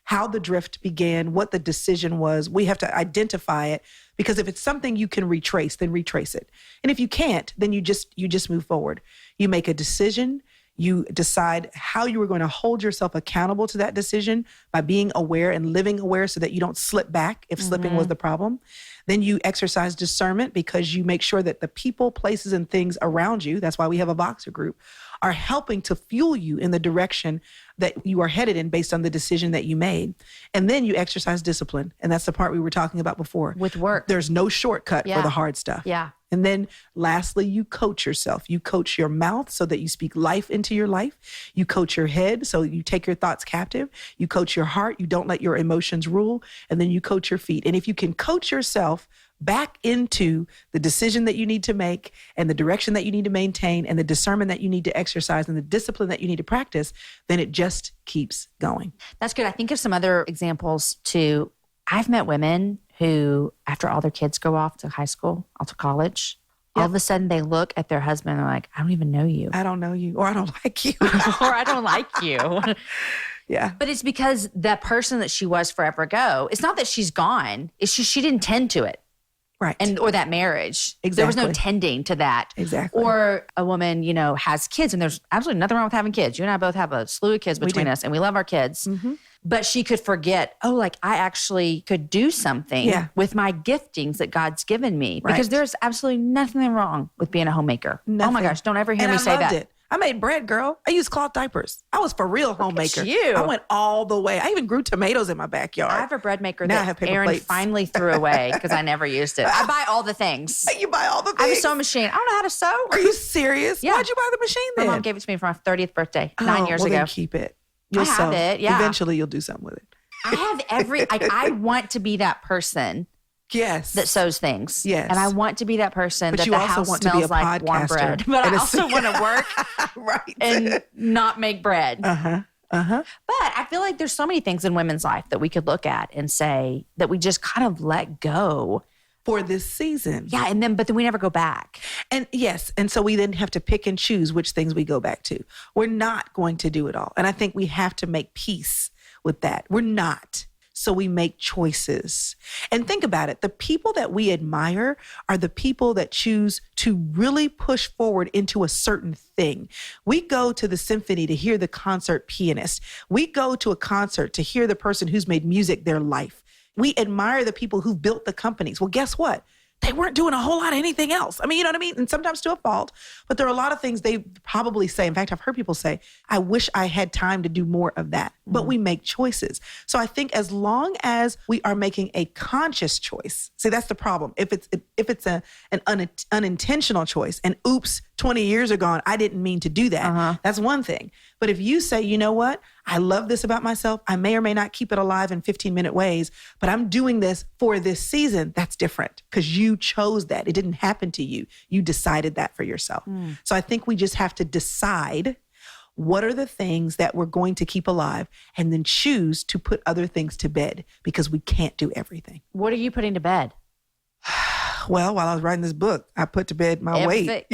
how the drift began, what the decision was. We have to identify it, because if it's something you can retrace, then retrace it. And if you can't, then you just move forward. You make a decision. You decide how you are going to hold yourself accountable to that decision by being aware and living aware so that you don't slip back if slipping was the problem. Then you exercise discernment, because you make sure that the people, places, and things around you, that's why we have a Voxer group, are helping to fuel you in the direction that you are headed in based on the decision that you made. And then you exercise discipline. And that's the part we were talking about before. With work. There's no shortcut for the hard stuff. Yeah. And then lastly, you coach yourself. You coach your mouth so that you speak life into your life. You coach your head so you take your thoughts captive. You coach your heart. You don't let your emotions rule. And then you coach your feet. And if you can coach yourself back into the decision that you need to make and the direction that you need to maintain and the discernment that you need to exercise and the discipline that you need to practice, then it just keeps going. That's good. I think of some other examples too. I've met women who, after all their kids go off to high school, off to college, all of a sudden they look at their husband and they're like, I don't even know you. I don't know you, or I don't like you. Or I don't like you. Yeah. But it's because the person that she was forever ago, it's not that she's gone. It's just she didn't tend to it. Right. Or that marriage. Exactly. There was no tending to that. Exactly. Or a woman, has kids, and there's absolutely nothing wrong with having kids. You and I both have a slew of kids between us, and we love our kids. Mm-hmm. But she could forget, I actually could do something with my giftings that God's given me. Right. Because there's absolutely nothing wrong with being a homemaker. Nothing. Oh my gosh, don't ever hear me say that. It. I made bread, girl. I used cloth diapers. I was for real homemaker. You. I went all the way. I even grew tomatoes in my backyard. I have a bread maker Now I that have paper Aaron plates. finally threw away because I never used it. I buy all the things. You buy all the things? I have a sewing machine. I don't know how to sew. Are you serious? Yeah. Why'd you buy the machine then? My mom gave it to me for my 30th birthday 9 years well, ago. Then keep it. You'll I have sew. it, yeah. Eventually you'll do something with it. I have I want to be that person Yes. that sews things. Yes. And I want to be that person But that you the also house want to be smells a like warm podcaster bread. But I and a also want to work right. and not make bread. Uh-huh. But I feel like there's so many things in women's life that we could look at and say that we just kind of let go. For this season. Yeah. But then we never go back. And yes. And so we then have to pick and choose which things we go back to. We're not going to do it all. And I think we have to make peace with that. We're not. So we make choices. And think about it. The people that we admire are the people that choose to really push forward into a certain thing. We go to the symphony to hear the concert pianist. We go to a concert to hear the person who's made music their life. We admire the people who built the companies. Well, guess what? They weren't doing a whole lot of anything else. I mean, you know what I mean? And sometimes to a fault, but there are a lot of things they probably say. In fact, I've heard people say, I wish I had time to do more of that, but we make choices. So I think as long as we are making a conscious choice, see, that's the problem. If it's an unintentional choice and oops, 20 years are gone, I didn't mean to do that. That's one thing. But if you say, you know what? I love this about myself. I may or may not keep it alive in 15-minute ways, but I'm doing this for this season. That's different because you chose that. It didn't happen to you. You decided that for yourself. So I think we just have to decide what are the things that we're going to keep alive and then choose to put other things to bed because we can't do everything. What are you putting to bed? Well, while I was writing this book, I put to bed my weight.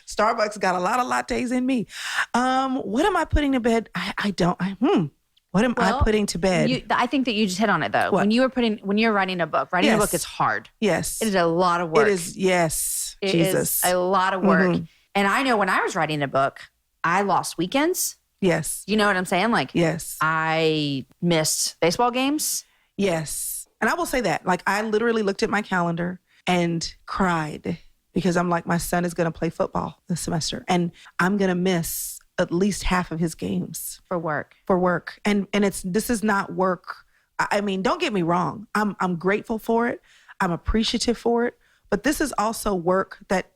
Starbucks got a lot of lattes in me. What am I putting to bed? What am I putting to bed? I think that you just hit on it though. What? When you're writing a book, a book is hard. Yes. It is a lot of work. It is, yes. It Jesus. is a lot of work. And I know when I was writing a book, I lost weekends. Yes. You know what I'm saying? Like, yes. I missed baseball games. Yes. And I will say that, like, I literally looked at my calendar and cried because I'm like, my son is going to play football this semester and I'm going to miss at least half of his games for work. And this is not work. I mean, don't get me wrong. I'm grateful for it. I'm appreciative for it, but this is also work that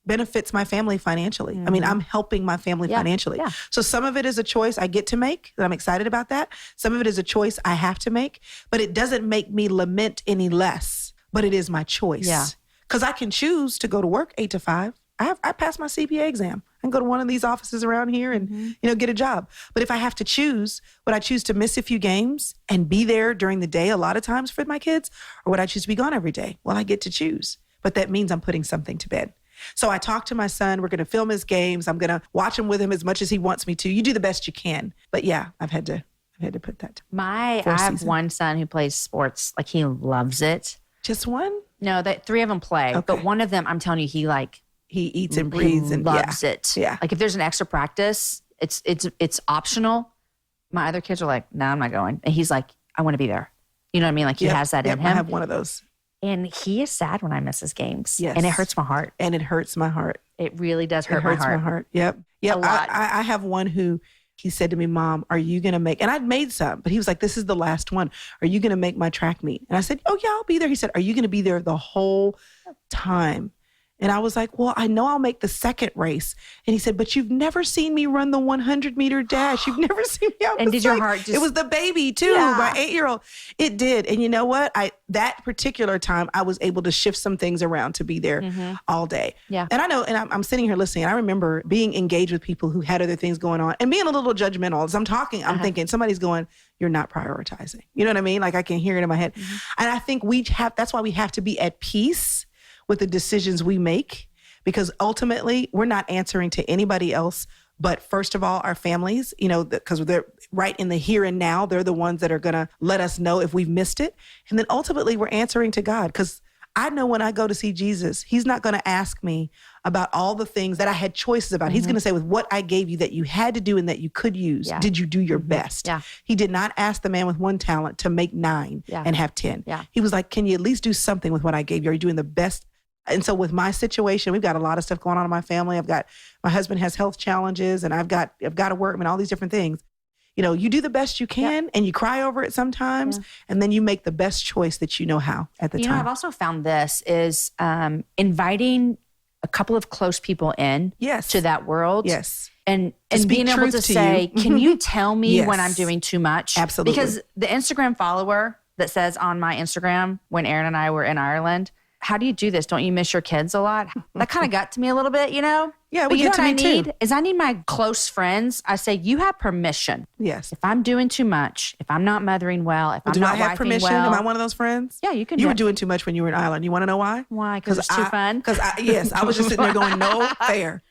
benefits my family financially. I mean, I'm helping my family financially. Yeah. So some of it is a choice I get to make, that I'm excited about that. Some of it is a choice I have to make, but it doesn't make me lament any less, but it is my choice. Yeah. Because I can choose to go to work 8 to 5. I passed my CPA exam. I can go to one of these offices around here and, get a job. But if I have to choose, would I choose to miss a few games and be there during the day a lot of times for my kids? Or would I choose to be gone every day? Well, I get to choose, but that means I'm putting something to bed. So I talked to my son. We're going to film his games. I'm going to watch him with him as much as he wants me to. You do the best you can. But yeah, I've had to put that. I have one son who plays sports. Like, he loves it. Just one? No, 3 of them play. Okay. But one of them, I'm telling you, he eats and breathes and loves it. Yeah. Like, if there's an extra practice, it's optional. My other kids are like, no, I'm not going. And he's like, I want to be there. You know what I mean? Like, he has that in him. I have one of those. And he is sad when I miss his games. Yes. And it hurts my heart. And it hurts my heart. It really does hurt my heart. Yep. A lot. I have one who, he said to me, Mom, are you going to make, and I'd made some, but he was like, this is the last one. Are you going to make my track meet? And I said, oh yeah, I'll be there. He said, are you going to be there the whole time? And I was like, well, I know I'll make the second race. And he said, but you've never seen me run the 100-meter dash. You've never seen me out. And did your heart just... It was the baby too, my 8-year-old. It did. And you know what? That particular time, I was able to shift some things around to be there all day. Yeah. And I know, and I'm sitting here listening. And I remember being engaged with people who had other things going on and being a little judgmental. As I'm talking, I'm thinking somebody's going, you're not prioritizing. You know what I mean? Like, I can hear it in my head. And I think that's why we have to be at peace with the decisions we make, because ultimately we're not answering to anybody else But first of all, our families, because they're right in the here and now, they're the ones that are going to let us know if we've missed it. And then ultimately we're answering to God, because I know when I go to see Jesus, he's not going to ask me about all the things that I had choices about. He's going to say, with what I gave you that you had to do and that you could use, did you do your best? Yeah. He did not ask the man with 1 talent to make 9 and have 10. Yeah. He was like, can you at least do something with what I gave you? Are you doing the best? And so with my situation, we've got a lot of stuff going on in my family. My husband has health challenges, and I've got to work and all these different things. You do the best you can and you cry over it sometimes, and then you make the best choice that you know how at the time. I've also found this is inviting a couple of close people in to that world. Yes. And being able to say, can you tell me when I'm doing too much? Absolutely. Because the Instagram follower that says on my Instagram, when Aaron and I were in Ireland, how do you do this? Don't you miss your kids a lot? That kind of got to me a little bit, Yeah, we get to me too. I need my close friends. I say, you have permission. Yes. If I'm doing too much, if I'm not mothering well, if I'm do not I have wifing permission? well. Am I one of those friends? Yeah, you can. You were doing too much when you were in Ireland. You want to know why? Why? Because it's too fun? Because I was just sitting there going, no, fair.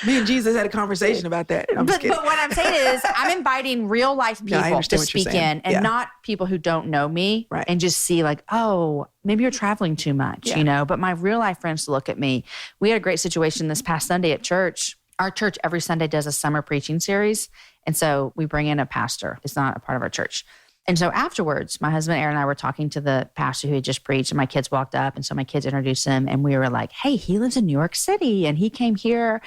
Me and Jesus had a conversation about that. I'm just kidding. But what I'm saying is, I'm inviting real life people to speak in, and not people who don't know me, and just see like, oh, maybe you're traveling too much, But my real life friends to look at me. We had a great situation this past Sunday at church. Our church every Sunday does a summer preaching series, and so we bring in a pastor. It's not a part of our church. And so afterwards, my husband, Aaron, and I were talking to the pastor who had just preached, and my kids walked up. And so my kids introduced him, and we were like, hey, he lives in New York City, and he came here.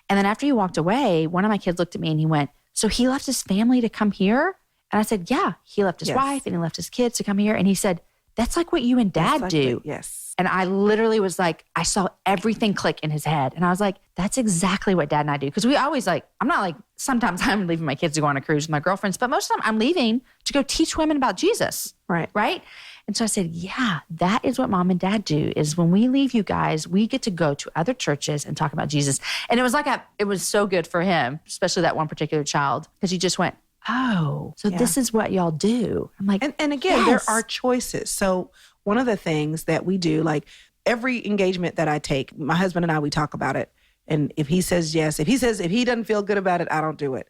And then after he walked away, one of my kids looked at me and he went, so he left his family to come here? And I said, yeah, he left his wife and he left his kids to come here. And he said, that's like what you and Dad do. Yes. And I literally was like, I saw everything click in his head. And I was like, that's exactly what Dad and I do. Because we always I'm not like, sometimes I'm leaving my kids to go on a cruise with my girlfriends, but most of the time I'm leaving to go teach women about Jesus. Right? And so I said, yeah, that is what Mom and Dad do, is when we leave you guys, we get to go to other churches and talk about Jesus. And it was it was so good for him, especially that one particular child, because he just went, oh, so this is what y'all do. I'm like, and again, there are choices. So one of the things that we do, like every engagement that I take, my husband and I, we talk about it. And if he says yes, if he doesn't feel good about it, I don't do it.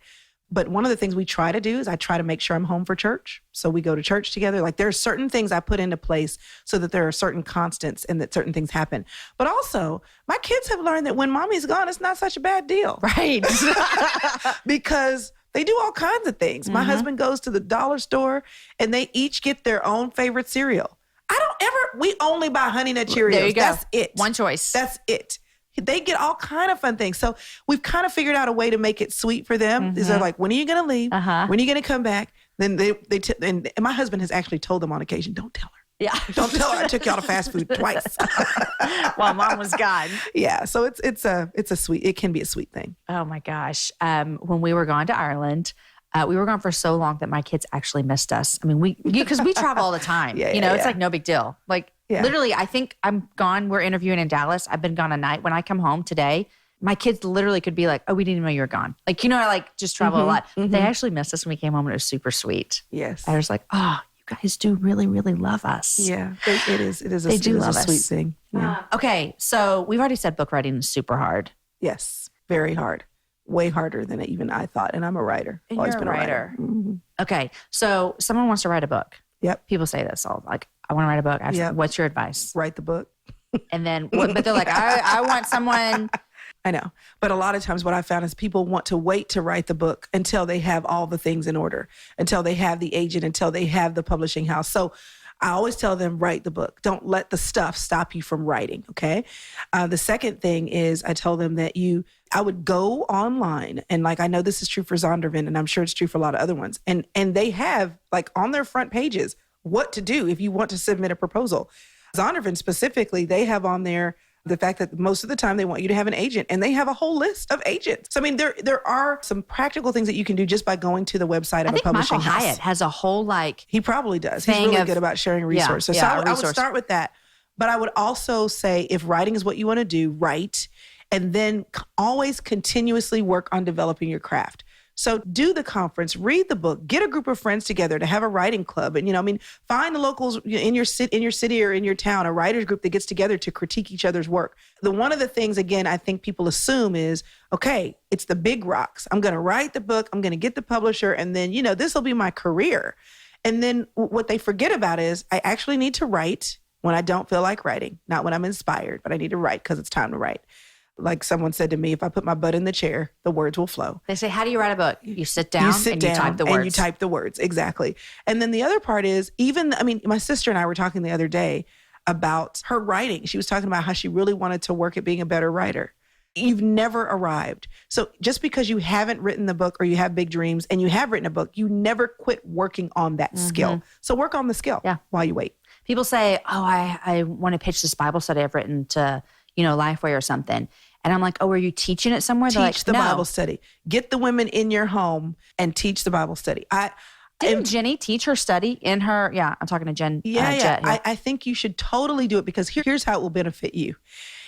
But one of the things we try to do is I try to make sure I'm home for church. So we go to church together. Like there are certain things I put into place so that there are certain constants and that certain things happen. But also my kids have learned that when Mommy's gone, it's not such a bad deal. Right. Because they do all kinds of things. My husband goes to the dollar store and they each get their own favorite cereal. We only buy Honey Nut Cheerios. There you go. That's it. One choice. That's it. They get all kind of fun things. So we've kind of figured out a way to make it sweet for them. They're like, when are you going to leave? When are you going to come back? Then and my husband has actually told them on occasion, don't tell her. Yeah. Don't tell her I took y'all to fast food twice. While Mom was gone. Yeah. So it can be a sweet thing. Oh my gosh. When we were gone to Ireland, we were gone for so long that my kids actually missed us. I mean, because we travel all the time. It's like no big deal. Literally, I think I'm gone. We're interviewing in Dallas. I've been gone a night. When I come home today, my kids literally could be like, oh, we didn't even know you were gone. I just travel a lot. They actually missed us when we came home, and it was super sweet. Yes. I was like, oh, you guys do really, really love us. Yeah, it is. It is a sweet thing. Yeah. Okay. So we've already said book writing is super hard. Yes. Very hard. Way harder than even I thought. And I'm a writer. And always you're been a writer. Okay. So someone wants to write a book. Yep. People say this all I want to write a book. What's your advice? Write the book. And then, but they're like, I want someone. I know. But a lot of times what I found is people want to wait to write the book until they have all the things in order, until they have the agent, until they have the publishing house. So I always tell them, write the book. Don't let the stuff stop you from writing, okay? The second thing is I tell them that I would go online, and I know this is true for Zondervan, and I'm sure it's true for a lot of other ones, and they have on their front pages what to do if you want to submit a proposal. Zondervan specifically, they have on there the fact that most of the time they want you to have an agent, and they have a whole list of agents. So, I mean, there are some practical things that you can do just by going to the website of a publishing house. Michael Hyatt has a whole He probably does. He's really good about sharing resources. So I would start with that. But I would also say if writing is what you want to do, write, and then always continuously work on developing your craft. So do the conference, read the book, get a group of friends together to have a writing club. And, find the locals in your city or in your town, a writers group that gets together to critique each other's work. One of the things, again, I think people assume is, okay, it's the big rocks. I'm going to write the book. I'm going to get the publisher. And then, this will be my career. And then what they forget about is I actually need to write when I don't feel like writing, not when I'm inspired, but I need to write because it's time to write. Like someone said to me, if I put my butt in the chair, the words will flow. They say, how do you write a book? You sit down and you type the words. And you type the words, exactly. And then the other part is my sister and I were talking the other day about her writing. She was talking about how she really wanted to work at being a better writer. You've never arrived. So just because you haven't written the book or you have big dreams and you have written a book, you never quit working on that skill. So work on the skill while you wait. People say, I want to pitch this Bible study I've written to Lifeway or something. And I'm like, are you teaching it somewhere? Teach the Bible study. Get the women in your home and teach the Bible study. Didn't Jenny teach her study in her? Yeah, I'm talking to Jen. Jet. I think you should totally do it because here's how it will benefit you.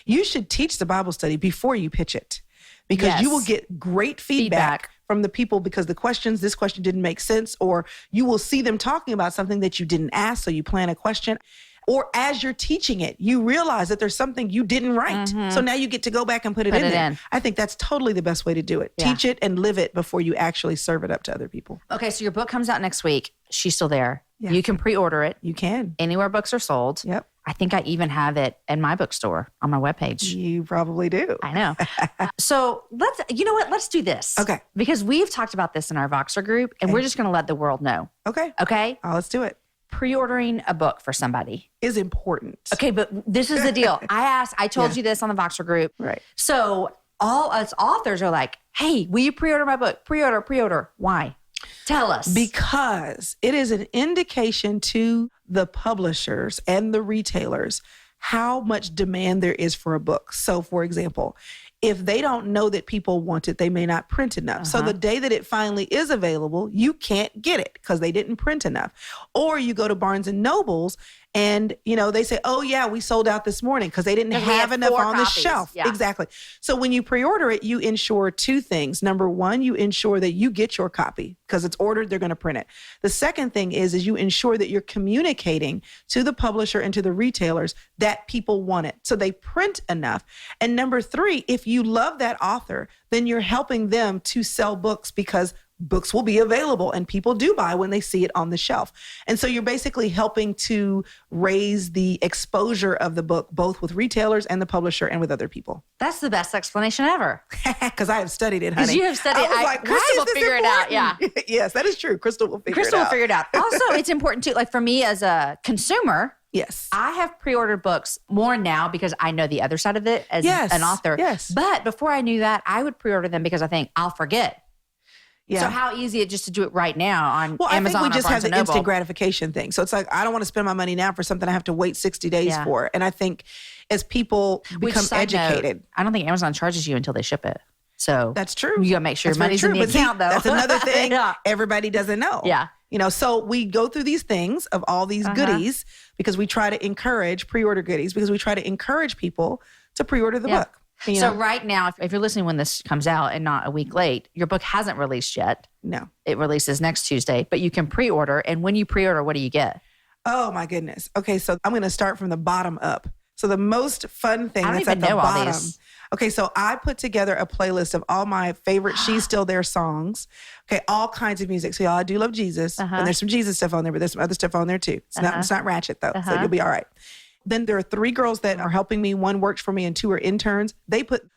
You should teach the Bible study before you pitch it because you will get great feedback from the people because this question didn't make sense, or you will see them talking about something that you didn't ask, so you plan a question. Or as you're teaching it, you realize that there's something you didn't write. So now you get to go back and put it in there. I think that's totally the best way to do it. Yeah. Teach it and live it before you actually serve it up to other people. Okay, so your book comes out next week. She's still there. Yeah. You can pre-order it. You can. Anywhere books are sold. Yep. I think I even have it in my bookstore on my webpage. You probably do. I know. So let's do this. Okay. Because we've talked about this in our Voxer group and we're just going to let the world know. Okay. Okay? Let's do it. Pre-ordering a book for somebody is important. Okay, but this is the deal. I told you this on the Voxer group. Right. So all us authors are like, hey, will you pre-order my book? Pre-order. Why? Tell us. Because it is an indication to the publishers and the retailers how much demand there is for a book. So, for example, if they don't know that people want it, they may not print enough. So the day that it finally is available, you can't get it because they didn't print enough. Or you go to Barnes and Nobles and, they say, oh, yeah, we sold out this morning because they didn't have enough on the shelf. Yeah. Exactly. So when you pre-order it, you ensure two things. Number one, you ensure that you get your copy because it's ordered, they're going to print it. The second thing is you ensure that you're communicating to the publisher and to the retailers that people want it. So they print enough. And number three, if you love that author, then you're helping them to sell books because books will be available and people do buy when they see it on the shelf. And so you're basically helping to raise the exposure of the book, both with retailers and the publisher and with other people. That's the best explanation ever. Because I have studied it, honey. Because you have studied it. Crystal will figure it out. Yeah. Yes, that is true. Crystal will figure it out. Also, it's important too, like for me as a consumer, yes, I have pre-ordered books more now because I know the other side of it as an author. Yes. But before I knew that, I would pre-order them because I think I'll forget. Yeah. So how easy it just to do it right now on Amazon or Barnes & Noble? I think we just have the instant gratification thing. So it's like, I don't want to spend my money now for something I have to wait 60 days for. And I think as people become educated. I don't think Amazon charges you until they ship it. So that's true. You got to make sure your money's in the account though. That's another thing everybody doesn't know. Yeah. So we go through these things of all these goodies because we try to encourage pre-order goodies because we try to encourage people to pre-order the book. So right now, if you're listening when this comes out and not a week late, your book hasn't released yet. No. It releases next Tuesday, but you can pre-order. And when you pre-order, what do you get? Oh, my goodness. Okay, so I'm going to start from the bottom up. So the most fun thing that's at the bottom. Okay, so I put together a playlist of all my favorite She's Still There songs. Okay, all kinds of music. So y'all, I do love Jesus. And there's some Jesus stuff on there, but there's some other stuff on there too. It's not ratchet though, so you'll be all right. Then there are 3 girls that are helping me. 1 works for me and 2 are interns.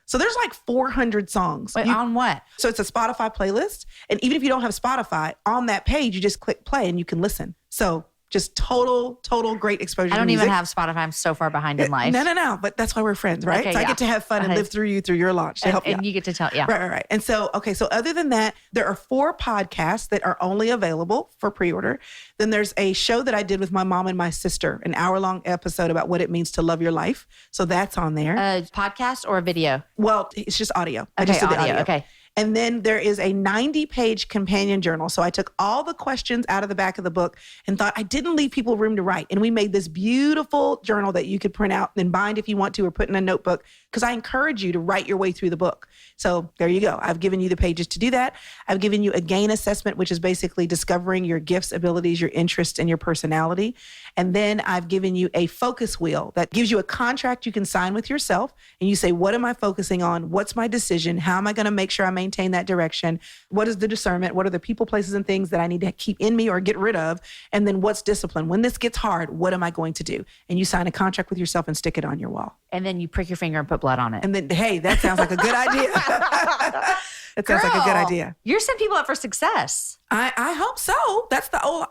So there's like 400 songs. Wait, on what? So it's a Spotify playlist. And even if you don't have Spotify, on that page, you just click play and you can listen. So just total great exposure. I don't even have Spotify. I'm so far behind in life. No. But that's why we're friends, right? Okay, so I get to have fun and live through your launch to help you. And you get to tell, Right. And so, so other than that, there are 4 podcasts that are only available for pre-order. Then there's a show that I did with my mom and my sister, an hour-long episode about what it means to love your life. So that's on there. A podcast or a video? Well, it's just audio. I just did the audio. Okay. And then there is a 90-page companion journal. So I took all the questions out of the back of the book and thought I didn't leave people room to write. And we made this beautiful journal that you could print out and bind if you want to or put in a notebook. because I encourage you to write your way through the book. So there you go. I've given you the pages to do that. I've given you a GAIN assessment, which is basically discovering your gifts, abilities, your interests, and your personality. And then I've given you a focus wheel that gives you a contract you can sign with yourself. And you say, what am I focusing on? What's my decision? How am I going to make sure I maintain that direction? What is the discernment? What are the people, places, and things that I need to keep in me or get rid of? And then what's discipline? When this gets hard, what am I going to do? And you sign a contract with yourself and stick it on your wall. And then you prick your finger and put blood on it. And then, hey, that sounds like a good idea. That sounds like a good idea. You're setting people up for success. I hope so. That's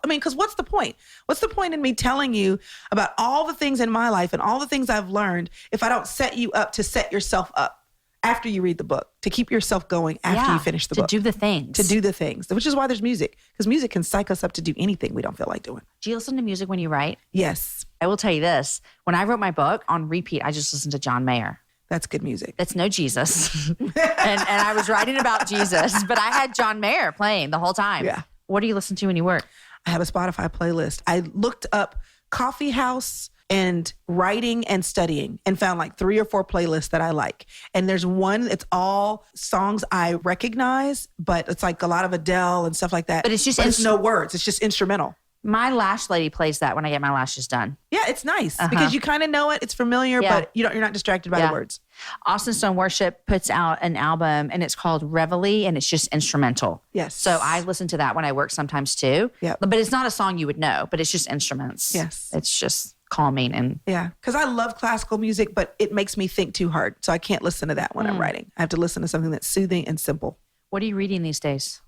because what's the point? What's the point in me telling you about all the things in my life and all the things I've learned if I don't set you up to set yourself up after you read the book, to keep yourself going after you finish the book. To do the things. To do the things, which is why there's music, because music can psych us up to do anything we don't feel like doing. Do you listen to music when you write? Yes. I will tell you this. When I wrote my book on repeat, I just listened to John Mayer. That's good music. That's no Jesus. and I was writing about Jesus, but I had John Mayer playing the whole time. Yeah. What do you listen to when you work? I have a Spotify playlist. I looked up coffee house and writing and studying and found like 3 or 4 playlists that I like. And there's one, it's all songs I recognize, but it's like a lot of Adele and stuff like that. But it's no words. It's just instrumental. My lash lady plays that when I get my lashes done. Yeah, it's nice because you kind of know it. It's familiar, but you're not distracted by the words. Austin Stone Worship puts out an album and it's called Reveille and it's just instrumental. Yes. So I listen to that when I work sometimes too. Yeah. But it's not a song you would know, but it's just instruments. Yes. It's just calming and because I love classical music, but it makes me think too hard. So I can't listen to that when I'm writing. I have to listen to something that's soothing and simple. What are you reading these days?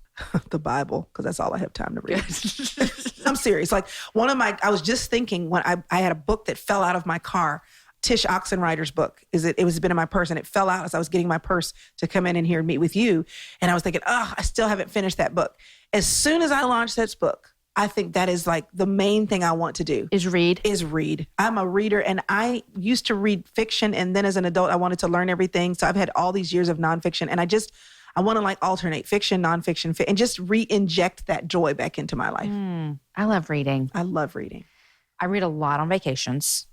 The Bible, because that's all I have time to read. I'm serious. Like I was just thinking when I had a book that fell out of my car, Tish Oxenreider's book. It was been in my purse and it fell out as I was getting my purse to come in here and meet with you. And I was thinking, I still haven't finished that book. As soon as I launched that book, I think that is like the main thing I want to do. Is read. I'm a reader and I used to read fiction. And then as an adult, I wanted to learn everything. So I've had all these years of nonfiction and I want to like alternate fiction, nonfiction, and just re-inject that joy back into my life. I love reading. I love reading. I read a lot on vacations.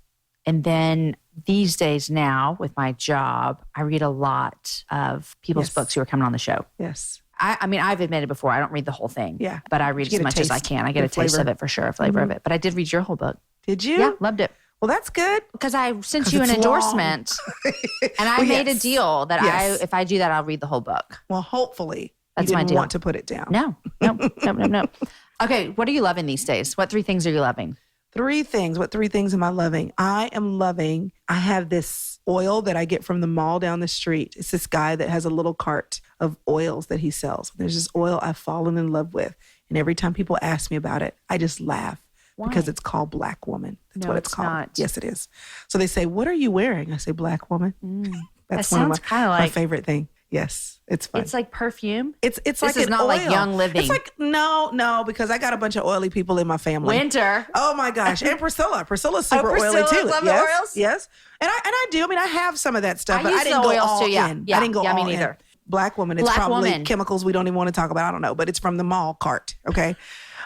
And then these days now with my job, I read a lot of people's books who are coming on the show. Yes. I mean, I've admitted before, I don't read the whole thing. Yeah. But I read as much as I can. I get a taste of it for sure, a flavor of it. But I did read your whole book. Did you? Yeah, loved it. Well, that's good. Because I sent you an endorsement and I made a deal that if I do that, I'll read the whole book. Well, hopefully that's you my didn't deal. Want to put it down. No. Okay, what are you loving these days? What 3 things are you loving? 3 things. What 3 things am I loving? I have this oil that I get from the mall down the street. It's this guy that has a little cart of oils that he sells. There's this oil I've fallen in love with. And every time people ask me about it, I just laugh. Why? Because it's called Black Woman. That's what it's called. Not. Yes, it is. So they say, what are you wearing? I say, Black Woman. That's one of my favorite thing. Yes, it's fun. It's like perfume. It's this like is an not oil. Like Young Living. It's like no, because I got a bunch of oily people in my family. Winter. Oh my gosh, and Priscilla's super oily too. Love yes, the oils? Yes, and I do. I mean, I have some of that stuff, I but I didn't go all too, in. I didn't go all me neither. in. Black Woman. It's Black probably Woman. chemicals we don't even want to talk about. I don't know, but it's from the mall cart. Okay,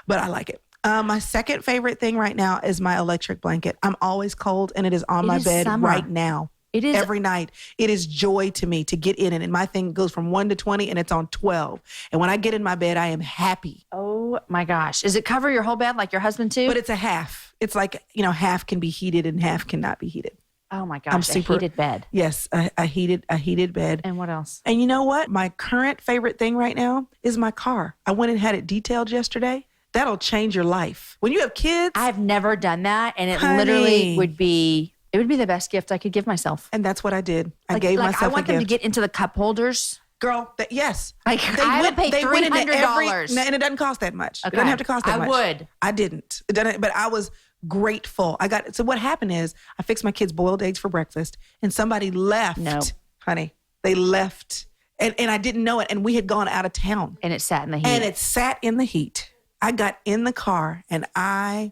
but I like it. My second favorite thing right now is my electric blanket. I'm always cold, and it is on my bed right now. It is every night. It is joy to me to get in it. And my thing goes from 1 to 20 and it's on 12. And when I get in my bed, I am happy. Oh my gosh. Does it cover your whole bed like your husband too? But it's a half. It's like, half can be heated and half cannot be heated. Oh my gosh. A heated bed. Yes. A heated bed. And what else? And you know what? My current favorite thing right now is my car. I went and had it detailed yesterday. That'll change your life. When you have kids. I've never done that. And it literally would be the best gift I could give myself. And that's what I did. I gave myself a gift. I want them to get into the cup holders. Girl, yes. I would pay $300. And it doesn't cost that much. Okay. It doesn't have to cost that much. I would. I didn't. It doesn't, but I was grateful. So what happened is I fixed my kids boiled eggs for breakfast and somebody left. No. Honey, they left. And I didn't know it. And we had gone out of town. And it sat in the heat. I got in the car and I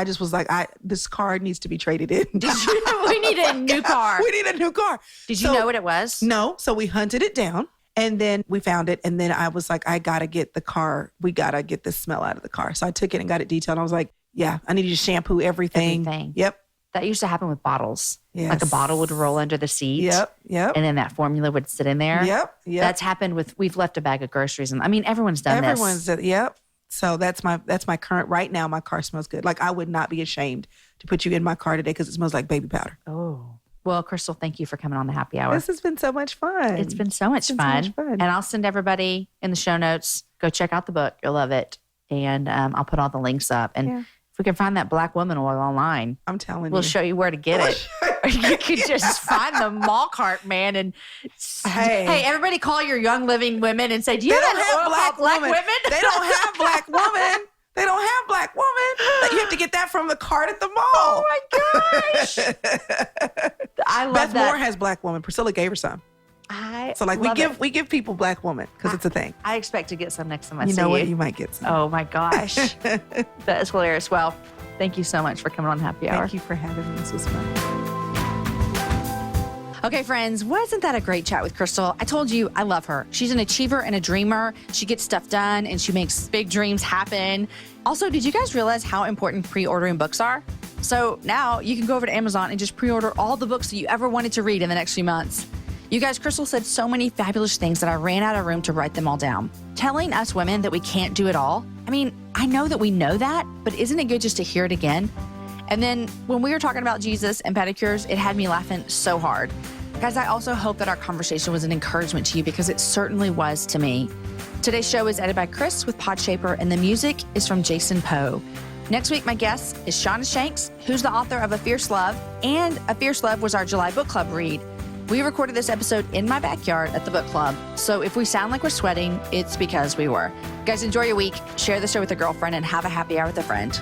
just was like, this car needs to be traded in. We need a new car. We need a new car. Did you know what it was? No. So we hunted it down and then we found it. And then I was like, I got to get the car. We got to get the smell out of the car. So I took it and got it detailed. I was like, yeah, I need you to shampoo everything. Yep. That used to happen with bottles. Yes. Like a bottle would roll under the seat. Yep. And then that formula would sit in there. Yep. That's happened with, we've left a bag of groceries. And I mean, everyone's done this. Yep. So that's my current, right now, my car smells good. Like I would not be ashamed to put you in my car today because it smells like baby powder. Oh. Well, Crystal, thank you for coming on the happy hour. This has been so much fun. It's been so much fun. And I'll send everybody in the show notes, go check out the book. You'll love it. And I'll put all the links up. And if we can find that black woman oil online, I'm telling we'll show you where to get it. Or you could just find the mall cart, man. And hey, everybody call your Young Living women and say, do you have black women? They don't have black woman. They don't have black woman. You have to get that from the cart at the mall. Oh my gosh. I love Beth that. Moore has black woman. Priscilla gave her some. We give people black woman because it's a thing. I expect to get some next time I see you. You know what? You might get some. Oh my gosh. That is hilarious. Well, thank you so much for coming on Happy Hour. Thank you for having me. This was fun. Okay, friends, wasn't that a great chat with Crystal? I told you I love her. She's an achiever and a dreamer. She gets stuff done and she makes big dreams happen. Also, did you guys realize how important pre-ordering books are? So now you can go over to Amazon and just pre-order all the books that you ever wanted to read in the next few months. You guys, Crystal said so many fabulous things that I ran out of room to write them all down. Telling us women that we can't do it all. I mean, I know that we know that, but isn't it good just to hear it again? And then when we were talking about Jesus and pedicures, it had me laughing so hard. Guys, I also hope that our conversation was an encouragement to you because it certainly was to me. Today's show is edited by Chris with Podshaper, and the music is from Jason Poe. Next week, my guest is Shauna Shanks, who's the author of A Fierce Love, and A Fierce Love was our July book club read. We recorded this episode in my backyard at the book club, so if we sound like we're sweating, it's because we were. Guys, enjoy your week, share the show with a girlfriend, and have a happy hour with a friend.